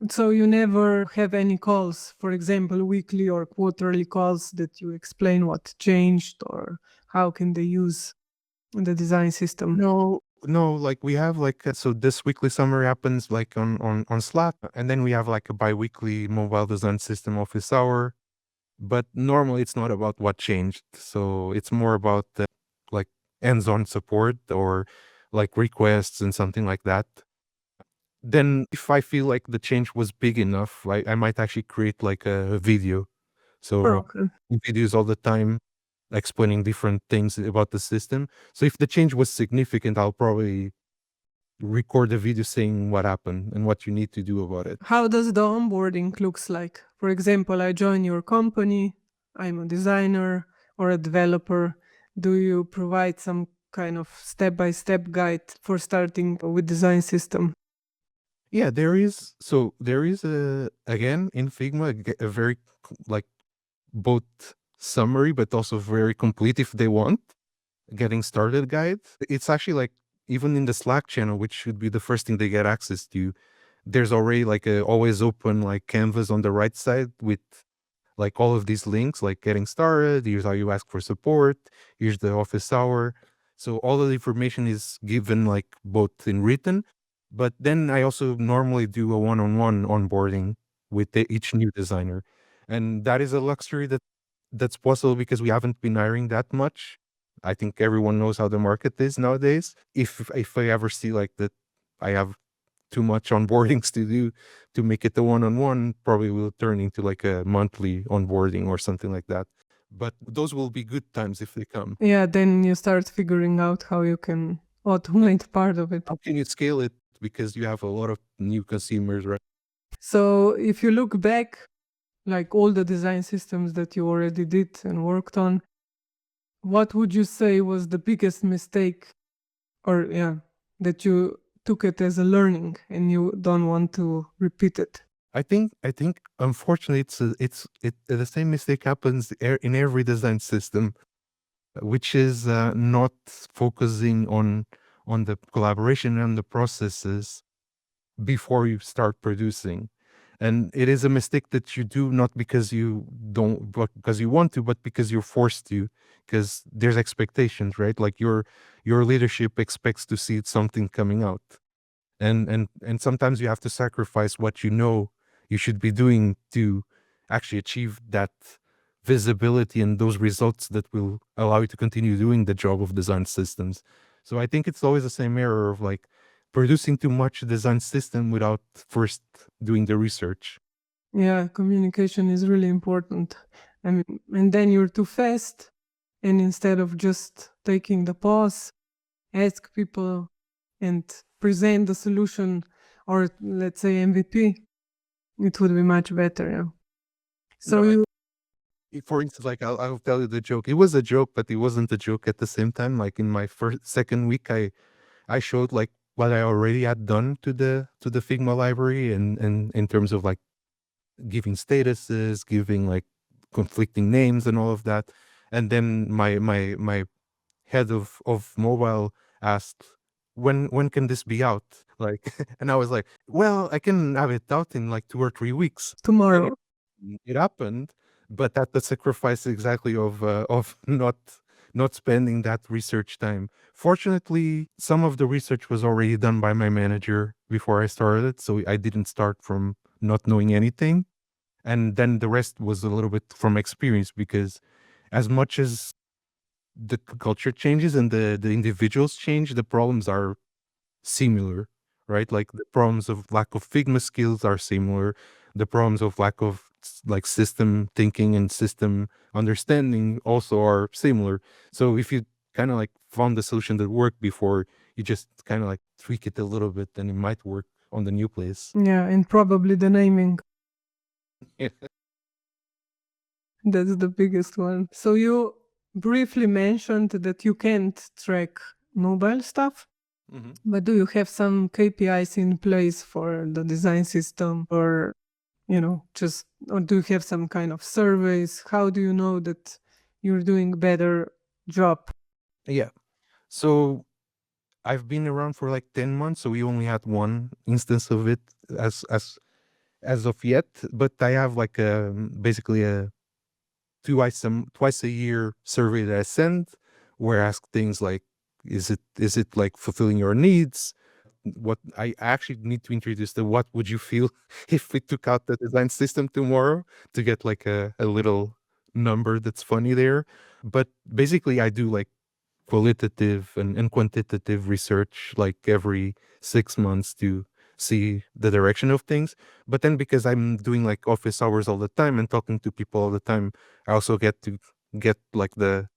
So you never have any calls, for example, weekly or quarterly calls that you explain what changed or how can they use the design system? No, no, like we have like so this weekly summary happens like on Slack, and then we have like a biweekly mobile design system office hour. But normally it's not about what changed, so it's more about like hands-on support or like requests and something like that. Then if I feel like the change was big enough, I might actually create like a video. Oh, So okay. videos all the time explaining different things about the system. So if the change was significant, I'll probably record a video saying what happened and what you need to do about it. How does the onboarding looks like? For example, I join your company, I'm a designer or a developer. Do you provide some kind of step-by-step guide for starting with design system? Yeah, there is a again in Figma a very like both summary but also very complete if they want getting started guide. It's actually like even in the Slack channel, which should be the first thing they get access to, there's already like a always open like canvas on the right side with like all of these links, like getting started. Here's how you ask for support. Here's the office hour. So all of the information is given like both in written, but then I also normally do a one-on-one onboarding with each new designer. And that is a luxury that's possible because we haven't been hiring that much. I think everyone knows how the market is nowadays. If I ever see like that I have too much onboardings to do to make it a one-on-one, probably will turn into like a monthly onboarding or something like that. But those will be good times if they come. Yeah, then you start figuring out how you can automate part of it. How can you scale it? Because you have a lot of new consumers, right? So if you look back, like all the design systems that you already did and worked on, what would you say was the biggest mistake, or yeah, that you took it as a learning and you don't want to repeat it? I think unfortunately the same mistake happens in every design system, which is not focusing on the collaboration and the processes before you start producing. And it is a mistake that you do not because you don't, but because you want to, but because you're forced to, because there's expectations, right? Like your leadership expects to see something coming out. And sometimes you have to sacrifice what you know you should be doing to actually achieve that visibility and those results that will allow you to continue doing the job of design systems. So I think it's always the same error of like producing too much design system without first doing the research. Yeah, communication is really important. I mean, and then you're too fast, and instead of just taking the pause, ask people and present the solution, or let's say MVP, it would be much better. Yeah. So No, you, for instance, like I'll tell you the joke. It was a joke, but it wasn't a joke at the same time. Like in my second week, I showed like what I already had done to the Figma library, and in terms of like giving statuses, giving like conflicting names and all of that. And then my head of mobile asked, when can this be out? Like, and I was like, well, I can have it out in like 2 or 3 weeks. tomorrow. It happened, but at the sacrifice exactly of not spending that research time. Fortunately, some of the research was already done by my manager before I started, so I didn't start from not knowing anything. And then the rest was a little bit from experience, because as much as the culture changes and the individuals change, the problems are similar, right? Like the problems of lack of Figma skills are similar. The problems of lack of like system thinking and system understanding also are similar. So if you kind of like found the solution that worked before, you just kind of like tweak it a little bit, and it might work on the new place. Yeah, and probably the naming. That's the biggest one. So you briefly mentioned that you can't track mobile stuff, Mhm. but do you have some KPIs in place for the design system, or just, or do you have some kind of surveys? How do you know that you're doing better job? Yeah. So I've been around for like 10 months, so we only had one instance of it as as as of yet. But I have like basically a twice a year survey that I send, where I ask things like, is it like fulfilling your needs? What I actually need to introduce the what would you feel if we took out the design system tomorrow, to get like a little number that's funny there. But basically I do like qualitative and quantitative research like every 6 months to see the direction of things. But then because I'm doing like office hours all the time and talking to people all the time, I also get to get like the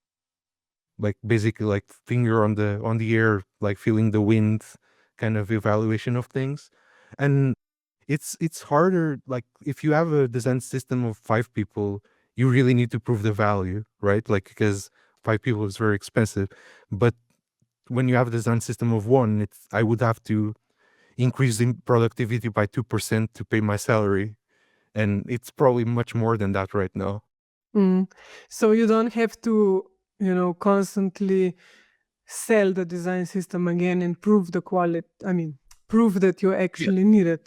like basically like finger on the air, like feeling the wind kind of evaluation of things. And it's harder, like if you have a design system of 5 people, you really need to prove the value, right? Like because 5 people is very expensive. But when you have a design system of one, it's I would have to increase the productivity by 2% to pay my salary, and it's probably much more than that right now. Mm. So you don't have to, constantly sell the design system again and prove the quality. I mean, prove that you Yeah. actually need it.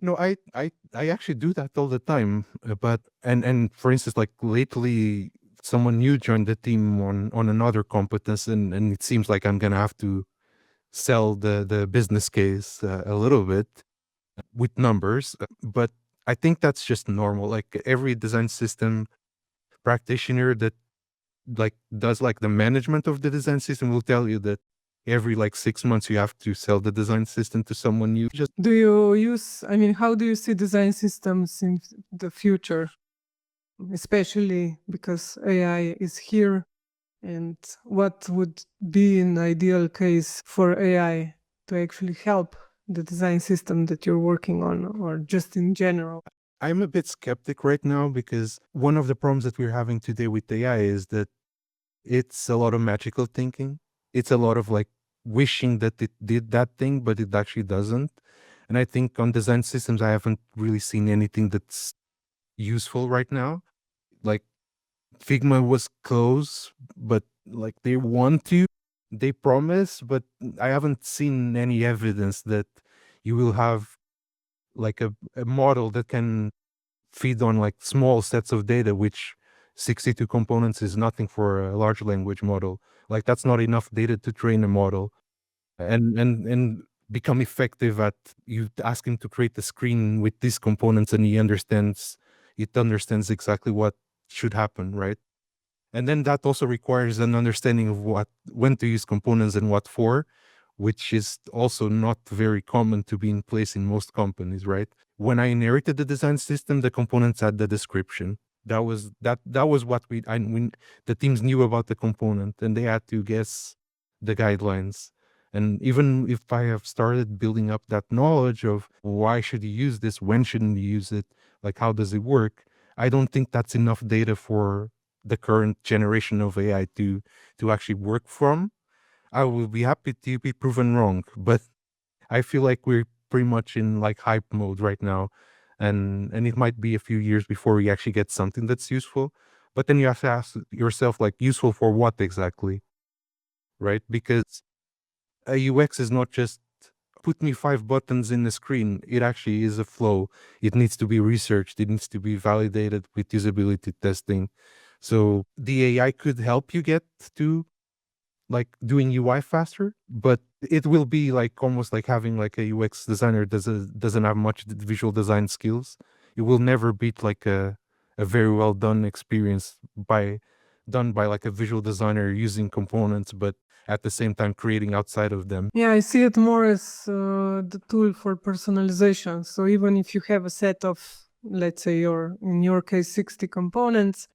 No, I actually do that all the time. But and for instance, like lately, someone new joined the team on another competence, and it seems like I'm gonna have to sell the business case a little bit with numbers, but I think that's just normal. Like every design system practitioner that like does like the management of the design system will tell you that every like 6 months you have to sell the design system to someone new. Just Do you use, I mean, how do you see design systems in the future, especially because AI is here? And what would be an ideal case for AI to actually help the design system that you're working on, or just in general? I'm a bit skeptic right now because one of the problems that we're having today with AI is that it's a lot of magical thinking. It's a lot of like wishing that it did that thing, but it actually doesn't. And I think on design systems, I haven't really seen anything that's useful right now. Like Figma was close, but like they promise, but I haven't seen any evidence that you will have like a model that can feed on like small sets of data, which 62 components is nothing for a large language model. Like that's not enough data to train a model and become effective at you ask him to create a screen with these components and it understands exactly what should happen, right? And then that also requires an understanding of when to use components and what for, which is also not very common to be in place in most companies, right? When I inherited the design system, the components had the description. That was what the teams knew about the component, and they had to guess the guidelines. And even if I have started building up that knowledge of why should you use this, when shouldn't you use it, like how does it work, I don't think that's enough data for the current generation of AI to actually work from. I will be happy to be proven wrong, but I feel like we're pretty much in like hype mode right now, and it might be a few years before we actually get something that's useful. But then you have to ask yourself, like, useful for what exactly, right? Because a UX is not just put me 5 buttons in the screen. It actually is a flow. It needs to be researched. It needs to be validated with usability testing. So the AI could help you get to like doing UI faster, but it will be like almost like having like a UX designer doesn't have much visual design skills. It will never beat like a very well done experience done by like a visual designer using components, but at the same time creating outside of them. Yeah, I see it more as the tool for personalization. So even if you have a set of, let's say, in your case, 60 components,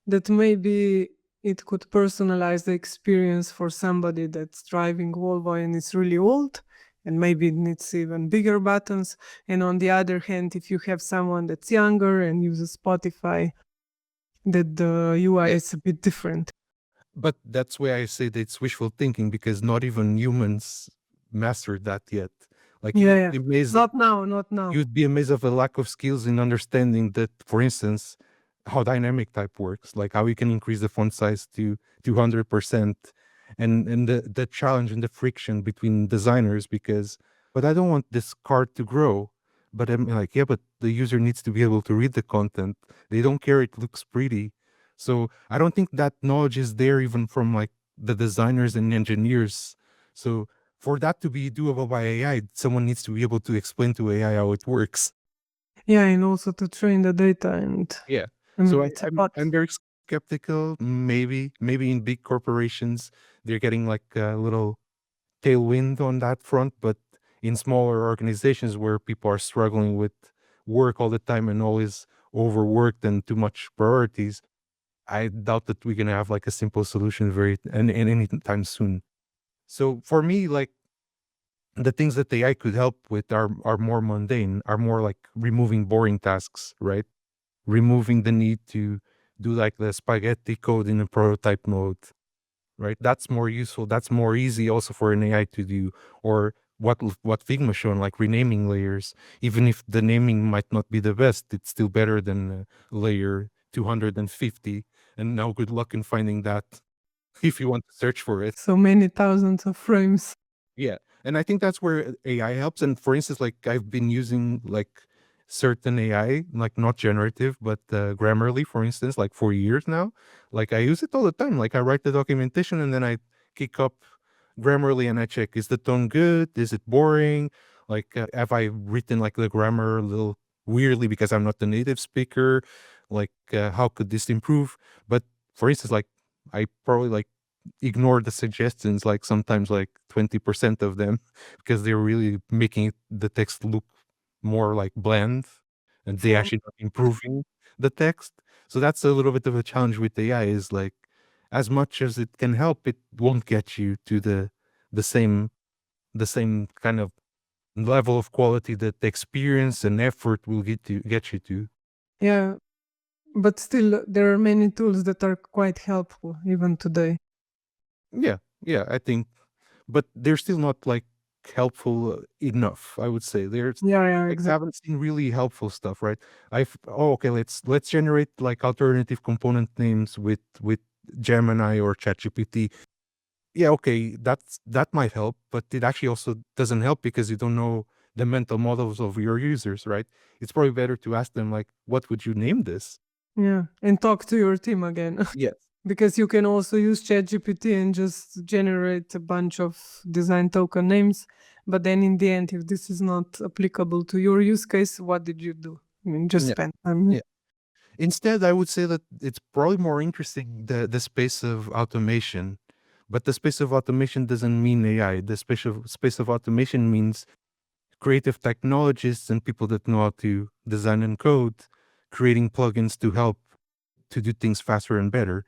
that maybe it could personalize the experience for somebody that's driving Volvo and is really old, and maybe it needs even bigger buttons. And on the other hand, if you have someone that's younger and uses Spotify, that the UI is a bit different. But that's why I say that it's wishful thinking because not even humans mastered that yet. Like Yeah, yeah. you'd be amazed Not now, not now. you'd be amazed of a lack of skills in understanding that, for instance, how dynamic type works, like how you can increase the font size to 200%, and the challenge and the friction between designers because, but I don't want this card to grow. But I'm like, yeah, but the user needs to be able to read the content. They don't care it looks pretty. So I don't think that knowledge is there even from like the designers and engineers. So for that to be doable by AI, someone needs to be able to explain to AI how it works. Yeah, and also to train the data, and Yeah. I So mean, I, it's a I'm lot. I'm very skeptical. Maybe in big corporations they're getting like a little tailwind on that front, but in smaller organizations where people are struggling with work all the time and always overworked and too much priorities, I doubt that we're gonna have like a simple solution and anytime soon. So for me, like the things that AI could help with are more mundane, are more like removing boring tasks, right? Removing the need to do like the spaghetti code in a prototype mode, right? That's more useful. That's more easy also for an AI to do. Or what Figma shown, like renaming layers. Even if the naming might not be the best, it's still better than layer 250. And now good luck in finding that if you want to search for it. So many thousands of frames. Yeah. And I think that's where AI helps. And for instance, like I've been using like certain AI, like not generative, but Grammarly, for instance, like for years now. Like I use it all the time. Like I write the documentation and then I kick up Grammarly and I check, is the tone good? Is it boring? Like, have I written like the grammar a little weirdly because I'm not the native speaker? Like, how could this improve? But for instance, like I probably like ignore the suggestions, like sometimes like 20% of them, because they're really making the text look more like bland and they Yeah. actually not improving the text. So that's a little bit of a challenge with AI is like, as much as it can help, it won't get you to the same the same kind of level of quality that the experience and effort will get you to. Yeah, but still, there are many tools that are quite helpful even today. Yeah, yeah, I think, but they're still not like helpful enough. I would say there's Yeah, yeah, like I exactly. haven't seen really helpful stuff, right? Okay, let's generate like alternative component names with Gemini or ChatGPT. Yeah, okay, that might help, but it actually also doesn't help because you don't know the mental models of your users, right? It's probably better to ask them like, what would you name this? Yeah, and talk to your team again. Yes. Because you can also use ChatGPT and just generate a bunch of design token names. But then in the end, if this is not applicable to your use case, what did you do? I mean, just Yeah. spend time. Yeah. Instead, I would say that it's probably more interesting the space of automation, but the space of automation doesn't mean AI. The space of automation means creative technologists and people that know how to design and code, creating plugins to help to do things faster and better.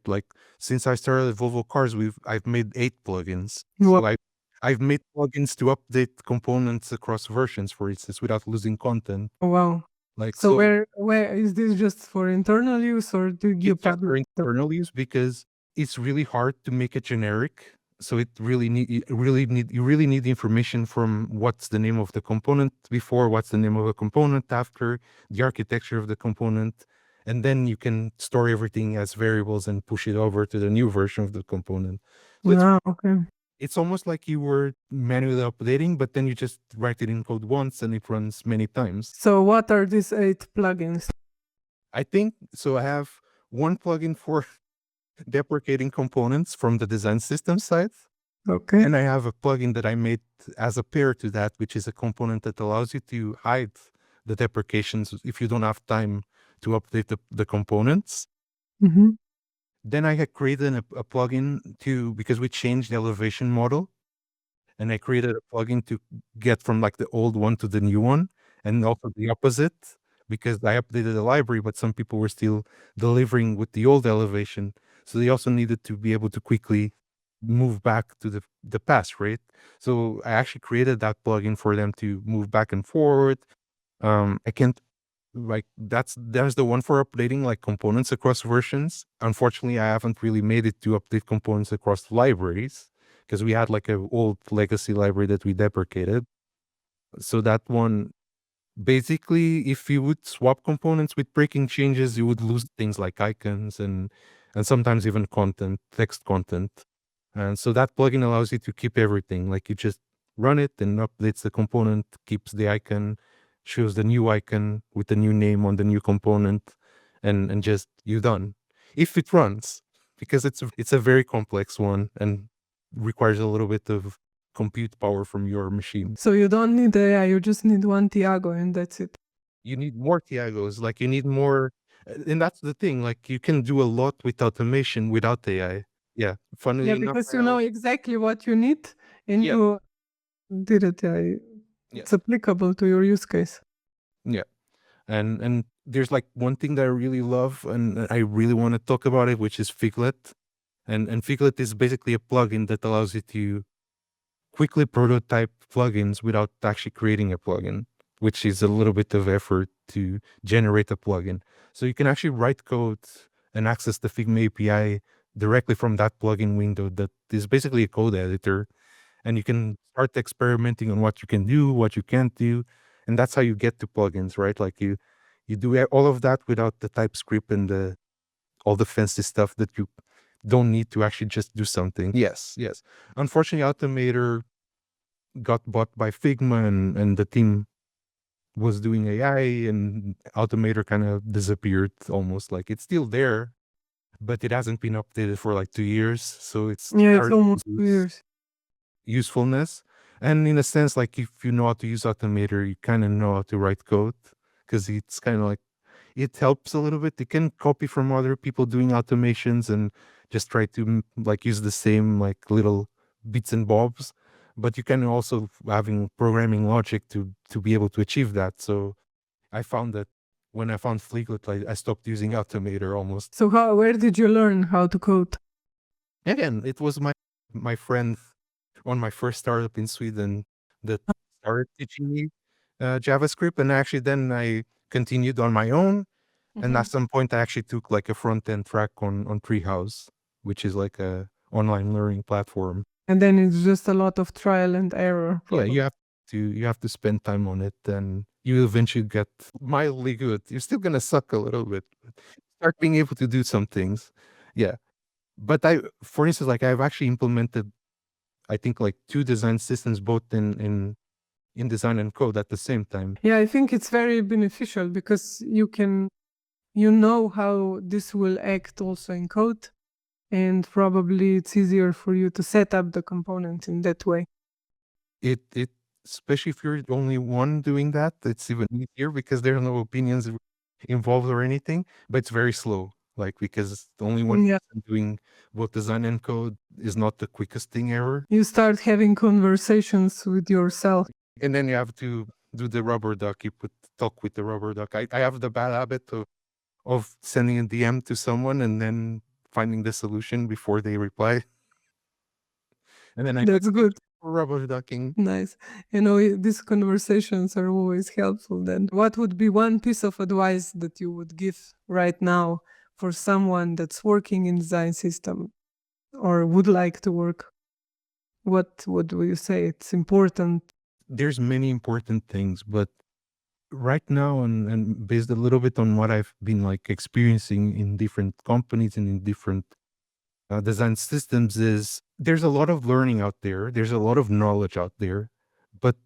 Like since I started at Volvo Cars, I've made 8 plugins. Wow. So I've made plugins to update components across versions, for instance, without losing content. Wow. Like So so, where is this just for internal use or did you it's just publish for the internal use because it's really hard to make it generic. So you really need the information from what's the name of the component before, what's the name of a component after, the architecture of the component, and then you can store everything as variables and push it over to the new version of the component. So Yeah, okay. it's almost like you were manually updating, but then you just write it in code once and it runs many times. So what are these 8 plugins? I think so. I have one plugin for deprecating components from the design system side. Okay. And I have a plugin that I made as a pair to that, which is a component that allows you to hide the deprecations if you don't have time to update the components. Mhm. Then I had created a plugin because we changed the elevation model. And I created a plugin to get from like the old one to the new one, and also the opposite, because I updated the library, but some people were still delivering with the old elevation. So they also needed to be able to quickly move back to the past, right? So I actually created that plugin for them to move back and forward. I can't like there's the one for updating like components across versions. Unfortunately, I haven't really made it to update components across libraries because we had like a old legacy library that we deprecated. So that one, basically, if you would swap components with breaking changes, you would lose things like icons and sometimes even content, text content. And so that plugin allows you to keep everything. Like you just run it and updates the component, keeps the icon, shows the new icon with the new name on the new component, and just you're done. If it runs, because it's a very complex one and requires a little bit of compute power from your machine. So you don't need AI, you just need one Tiago and that's it. You need more Tiagos, like you need more, and that's the thing. Like you can do a lot with automation without AI. Yeah, funnily Yeah, enough, because you know exactly what you need and yeah, you did it. Yeah, yeah, it's applicable to your use case. yeah. And there's like one thing that I really love and I really want to talk about it, which is Figlet. And Figlet is basically a plugin that allows you to quickly prototype plugins without actually creating a plugin, which is a little bit of effort to generate a plugin. So you can actually write code and access the Figma API directly from that plugin window that is basically a code editor. And you can start experimenting on what you can do, what you can't do. And that's how you get to plugins, right? Like you do all of that without the TypeScript and all the fancy stuff that you don't need to actually just do something. Yes, yes. Unfortunately, Automator got bought by Figma and the team was doing AI, and Automator kind of disappeared almost. Like it's still there, but it hasn't been updated for like 2 years, so it's Yeah, it's starting to almost two lose years. usefulness. And in a sense, like if you know how to use Automator, you kind of know how to write code, because it's kind of like it helps a little bit. You can copy from other people doing automations and just try to like use the same like little bits and bobs, but you can also having programming logic to be able to achieve that. So I found that when I found Fleetlet, I stopped using Automator almost. So where did you learn how to code? Again, it was my friend on my first startup in Sweden that started teaching me JavaScript, and actually then I continued on my own. And at some point, I actually took like a front end track on Treehouse, which is like a online learning platform. And then it's just a lot of trial and error. Yeah, you have to spend time on it, and you eventually get mildly good. You're still gonna suck a little bit, but start being able to do some things. Yeah. But for instance, like I've actually implemented, I think like 2 design systems, both in design and code at the same time. Yeah, I think it's very beneficial because you know how this will act also in code, and probably it's easier for you to set up the component in that way. It especially if you're the only one doing that, it's even easier because there are no opinions involved or anything, but it's very slow. Like because the only one Yeah. person doing both design and code is not the quickest thing ever. You start having conversations with yourself. And then you have to do the rubber duck. You talk with the rubber duck. I have the bad habit of sending a DM to someone and then finding the solution before they reply. And then I That's thank good. you for rubber ducking. Nice. You know, these conversations are always helpful then. What would be one piece of advice that you would give right now for someone that's working in design system or would like to work? What would you say it's important? There's many important things, but right now, and based a little bit on what I've been like experiencing in different companies and in different design systems, is there's a lot of learning out there. There's a lot of knowledge out there, but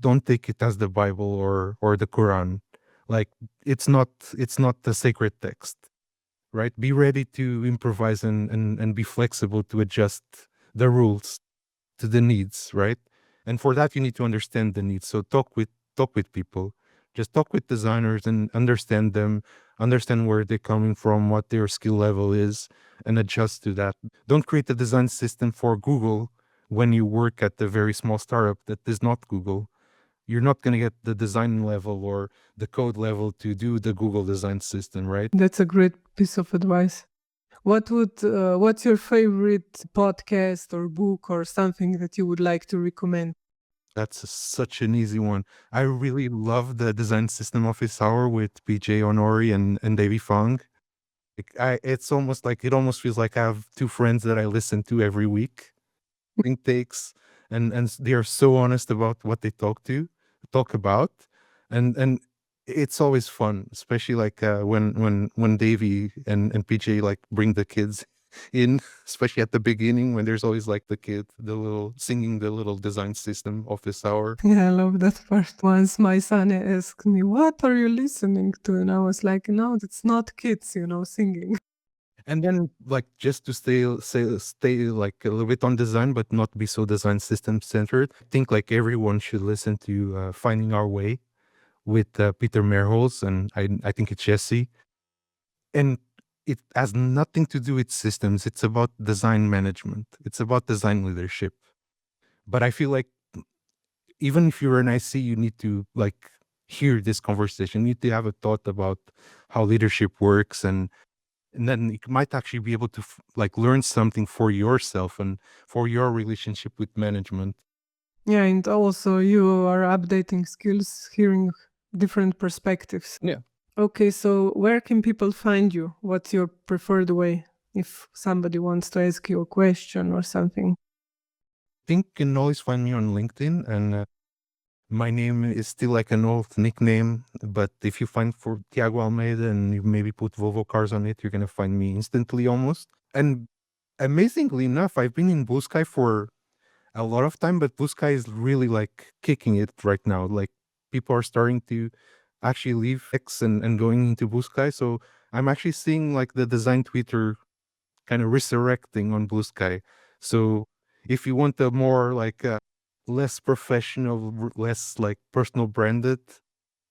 don't take it as the Bible or the Quran. Like it's not the sacred text, right? Be ready to improvise and be flexible to adjust the rules to the needs, right? And for that, you need to understand the needs. So talk with people, just talk with designers and understand them, understand where they're coming from, what their skill level is, and adjust to that. Don't create a design system for Google when you work at a very small startup that is not Google. You're not going to get the design level or the code level to do the Google design system, right? That's a great piece of advice. What's your favorite podcast or book or something that you would like to recommend? That's such an easy one. I really love the design system office hour with PJ Honori and Davey Fong. It's almost like it almost feels like I have 2 friends that I listen to every week. Takes, and they are so honest about what they talk about, and it's always fun, especially like when Davey and PJ like bring the kids in, especially at the beginning when there's always like the kid, the little singing the little design system office hour. Yeah, I love that part. Once my son asked me, "What are you listening to?" And I was like, "No, it's not kids, singing." And then like just to stay like a little bit on design, but not be so design system centered. I think like everyone should listen to Finding Our Way with Peter Merholz, and I think it's Jesse. And it has nothing to do with systems. It's about design management. It's about design leadership. But I feel like even if you're an IC, you need to like hear this conversation. You need to have a thought about how leadership works, and then you might actually be able to like learn something for yourself and for your relationship with management. Yeah, and also you are updating skills, hearing different perspectives. Yeah. Okay, so where can people find you? What's your preferred way if somebody wants to ask you a question or something? Think you can always find me on LinkedIn, and my name is still like an old nickname, but if you find for Tiago Almeida and you maybe put Volvo cars on it, you're gonna find me instantly almost. And amazingly enough, I've been in Blue Sky for a lot of time, but Blue Sky is really like kicking it right now. Like people are starting to actually leave X and going into Blue Sky. So I'm actually seeing like the design Twitter kind of resurrecting on Blue Sky. So if you want a more like less professional, less like personal branded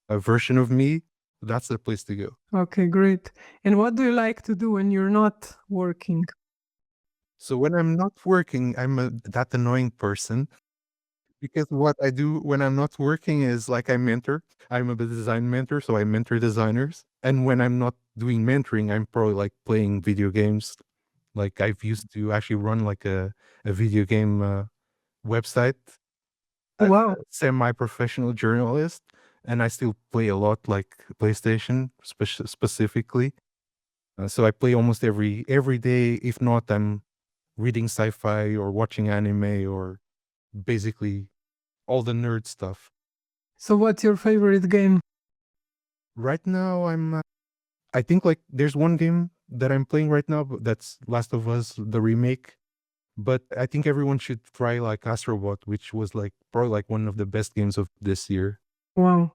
version of me, that's the place to go. Okay, great. And what do you like to do when you're not working? So when I'm not working, that annoying person because what I do when I'm not working is like I mentor. I'm a design mentor, so I mentor designers. And when I'm not doing mentoring, I'm probably like playing video games. Like I've used to actually run like a video game website as Wow. a semi-professional journalist, and I still play a lot like PlayStation specifically. So I play almost every day. If not, I'm reading sci-fi or watching anime or basically all the nerd stuff. So what's your favorite game? Right now, I think like there's one game that I'm playing right now, that's Last of Us, the remake. But I think everyone should try like Astrobot, which was like probably like one of the best games of this year. Wow.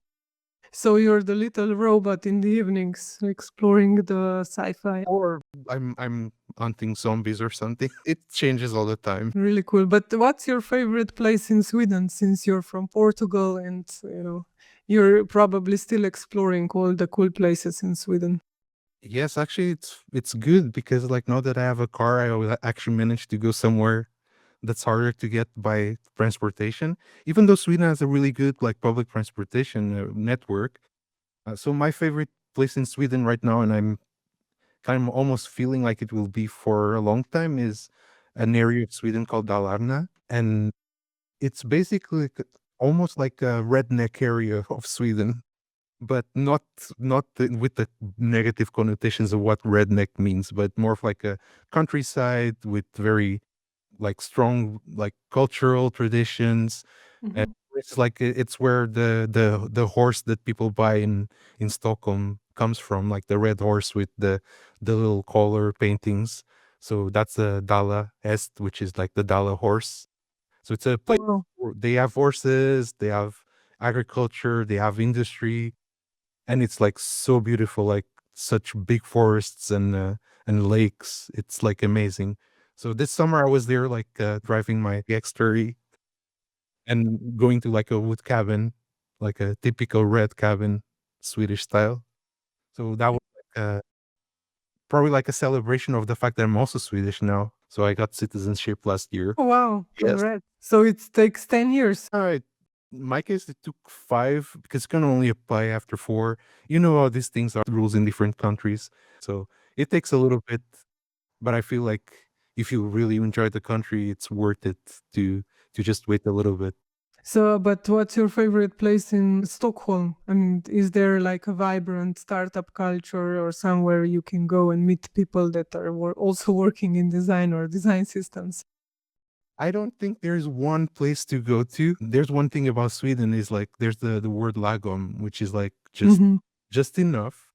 So you're the little robot in the evenings exploring the sci-fi. Or I'm hunting zombies or something. It changes all the time. Really cool. But what's your favorite place in Sweden since you're from Portugal and you're probably still exploring all the cool places in Sweden? Yes, actually, it's good because like now that I have a car, I will actually manage to go somewhere that's harder to get by transportation. Even though Sweden has a really good like public transportation network. So my favorite place in Sweden right now, and I'm kind of almost feeling like it will be for a long time, is an area of Sweden called Dalarna, and it's basically almost like a redneck area of Sweden, but with the negative connotations of what redneck means, but more of like a countryside with very like strong like cultural traditions. And Mhm. it's like it's where the horse that people buy in Stockholm comes from, like the red horse with the little collar paintings. So that's the Dala Est, which is like the Dala horse. So it's a place Wow. where they have horses, they have agriculture, they have industry, and it's like so beautiful, like such big forests and lakes. It's like amazing. So this summer I was there like driving my X30 and going to like a wood cabin, like a typical red cabin, Swedish style. So that was like probably like a celebration of the fact that I'm also Swedish now. So I got citizenship last year. Oh, wow. Yes. Congrats. So it takes 10 years. Alright. In my case, it took 5 because it can only apply after 4. You know how these things are, rules in different countries. So it takes a little bit, but I feel like if you really enjoy the country, it's worth it to just wait a little bit. So, but what's your favorite place in Stockholm? I mean, is there like a vibrant startup culture or somewhere you can go and meet people that are also working in design or design systems? I don't think there's one place to go to. There's one thing about Sweden is like there's the word lagom, which is like Hmm. just enough.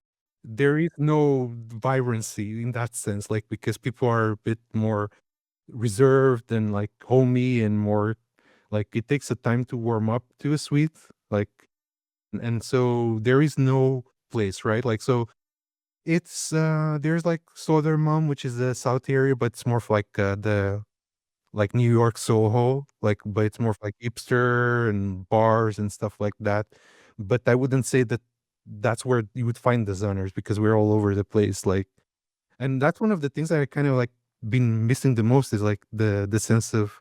There is no vibrancy in that sense, like because people are a bit more reserved and like homey and more like it takes a time to warm up to a sweet, like, and so there is no place, right? Like so it's there's like Sodermalm, which is the south area, but it's more of like the like New York Soho, like, but it's more of like hipster and bars and stuff like that. But I wouldn't say that that's where you would find designers because we're all over the place. Like, and that's one of the things that I kind of like been missing the most is like the sense of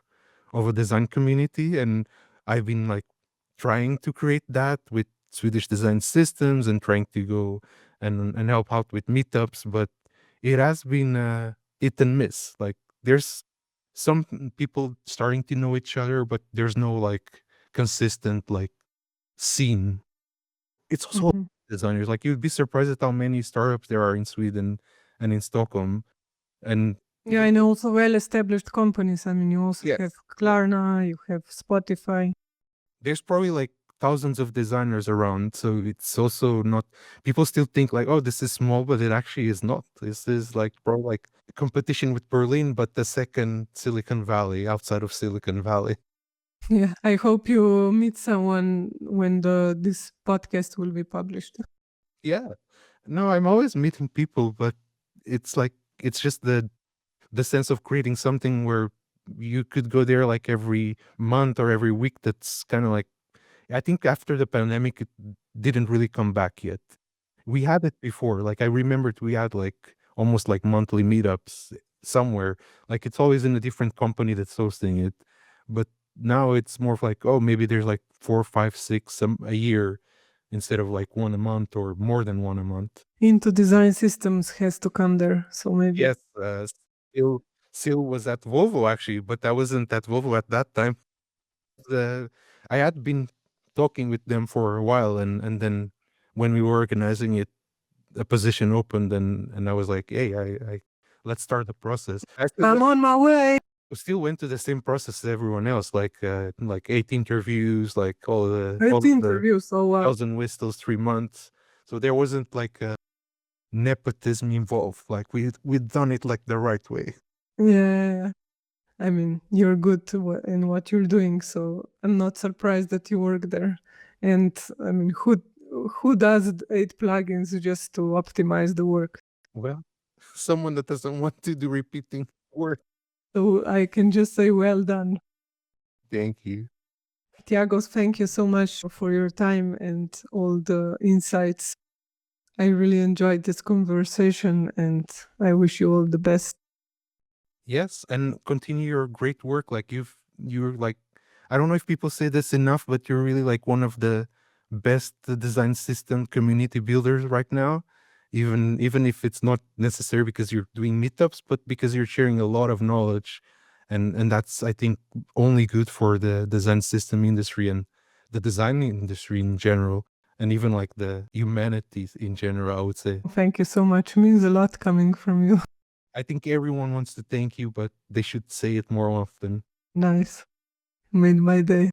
a design community. And I've been like trying to create that with Swedish design systems and trying to go and help out with meetups, but it has been hit and miss. Like there's some people starting to know each other, but there's no like consistent like scene. It's also Hmm. designers. Like you'd be surprised at how many startups there are in Sweden and in Stockholm. And Yeah, even and also well-established companies. I mean, you also have yes, yes. Klarna, you have Spotify. There's probably like thousands of designers around. So it's also not, people still think like, oh, this is small, but it actually is not. This is like probably like competition with Berlin, but the second Silicon Valley outside of Silicon Valley. Yeah, I hope you meet someone when this podcast will be published. Yeah. No, I'm always meeting people, but it's like it's just the sense of creating something where you could go there like every month or every week. That's kind of like I think after the pandemic, it didn't really come back yet. We had it before. Like I remembered we had like almost like monthly meetups somewhere. Like it's always in a different company that's hosting it. But now it's more of like, oh, maybe there's like 4, 5, 6 a year instead of like one a month or more than one a month. Into design systems has to come there, so maybe. Yes, Sil Sil was at Volvo actually, but I wasn't at Volvo at that time. The I had been talking with them for a while, and then when we were organizing it, a position opened, and I was like, "Hey, I let's start the process." I still I'm went on my way. still went to the same process as everyone else, like 8 interviews, like all Great of the interview, so bells and whistles, 3 months. So there wasn't like a nepotism involved. Like we'd done it like the right way. yeah. I mean, you're good in what you're doing, so I'm not surprised that you work there. And I mean, who does 8 plugins just to optimize the work? Well, someone that doesn't want to do repeating work. So I can just say, well done. Thank you. Tiago, thank you so much for your time and all the insights. I really enjoyed this conversation and I wish you all the best. Yes, and continue your great work. Like you're like, I don't know if people say this enough, but you're really like one of the best design system community builders right now. Even if it's not necessary because you're doing meetups, but because you're sharing a lot of knowledge, and that's I think only good for the design system industry and the design industry in general, and even like the humanities in general. I would say. Thank you so much. Means a lot coming from you. I think everyone wants to thank you, but they should say it more often. Nice. Made my day.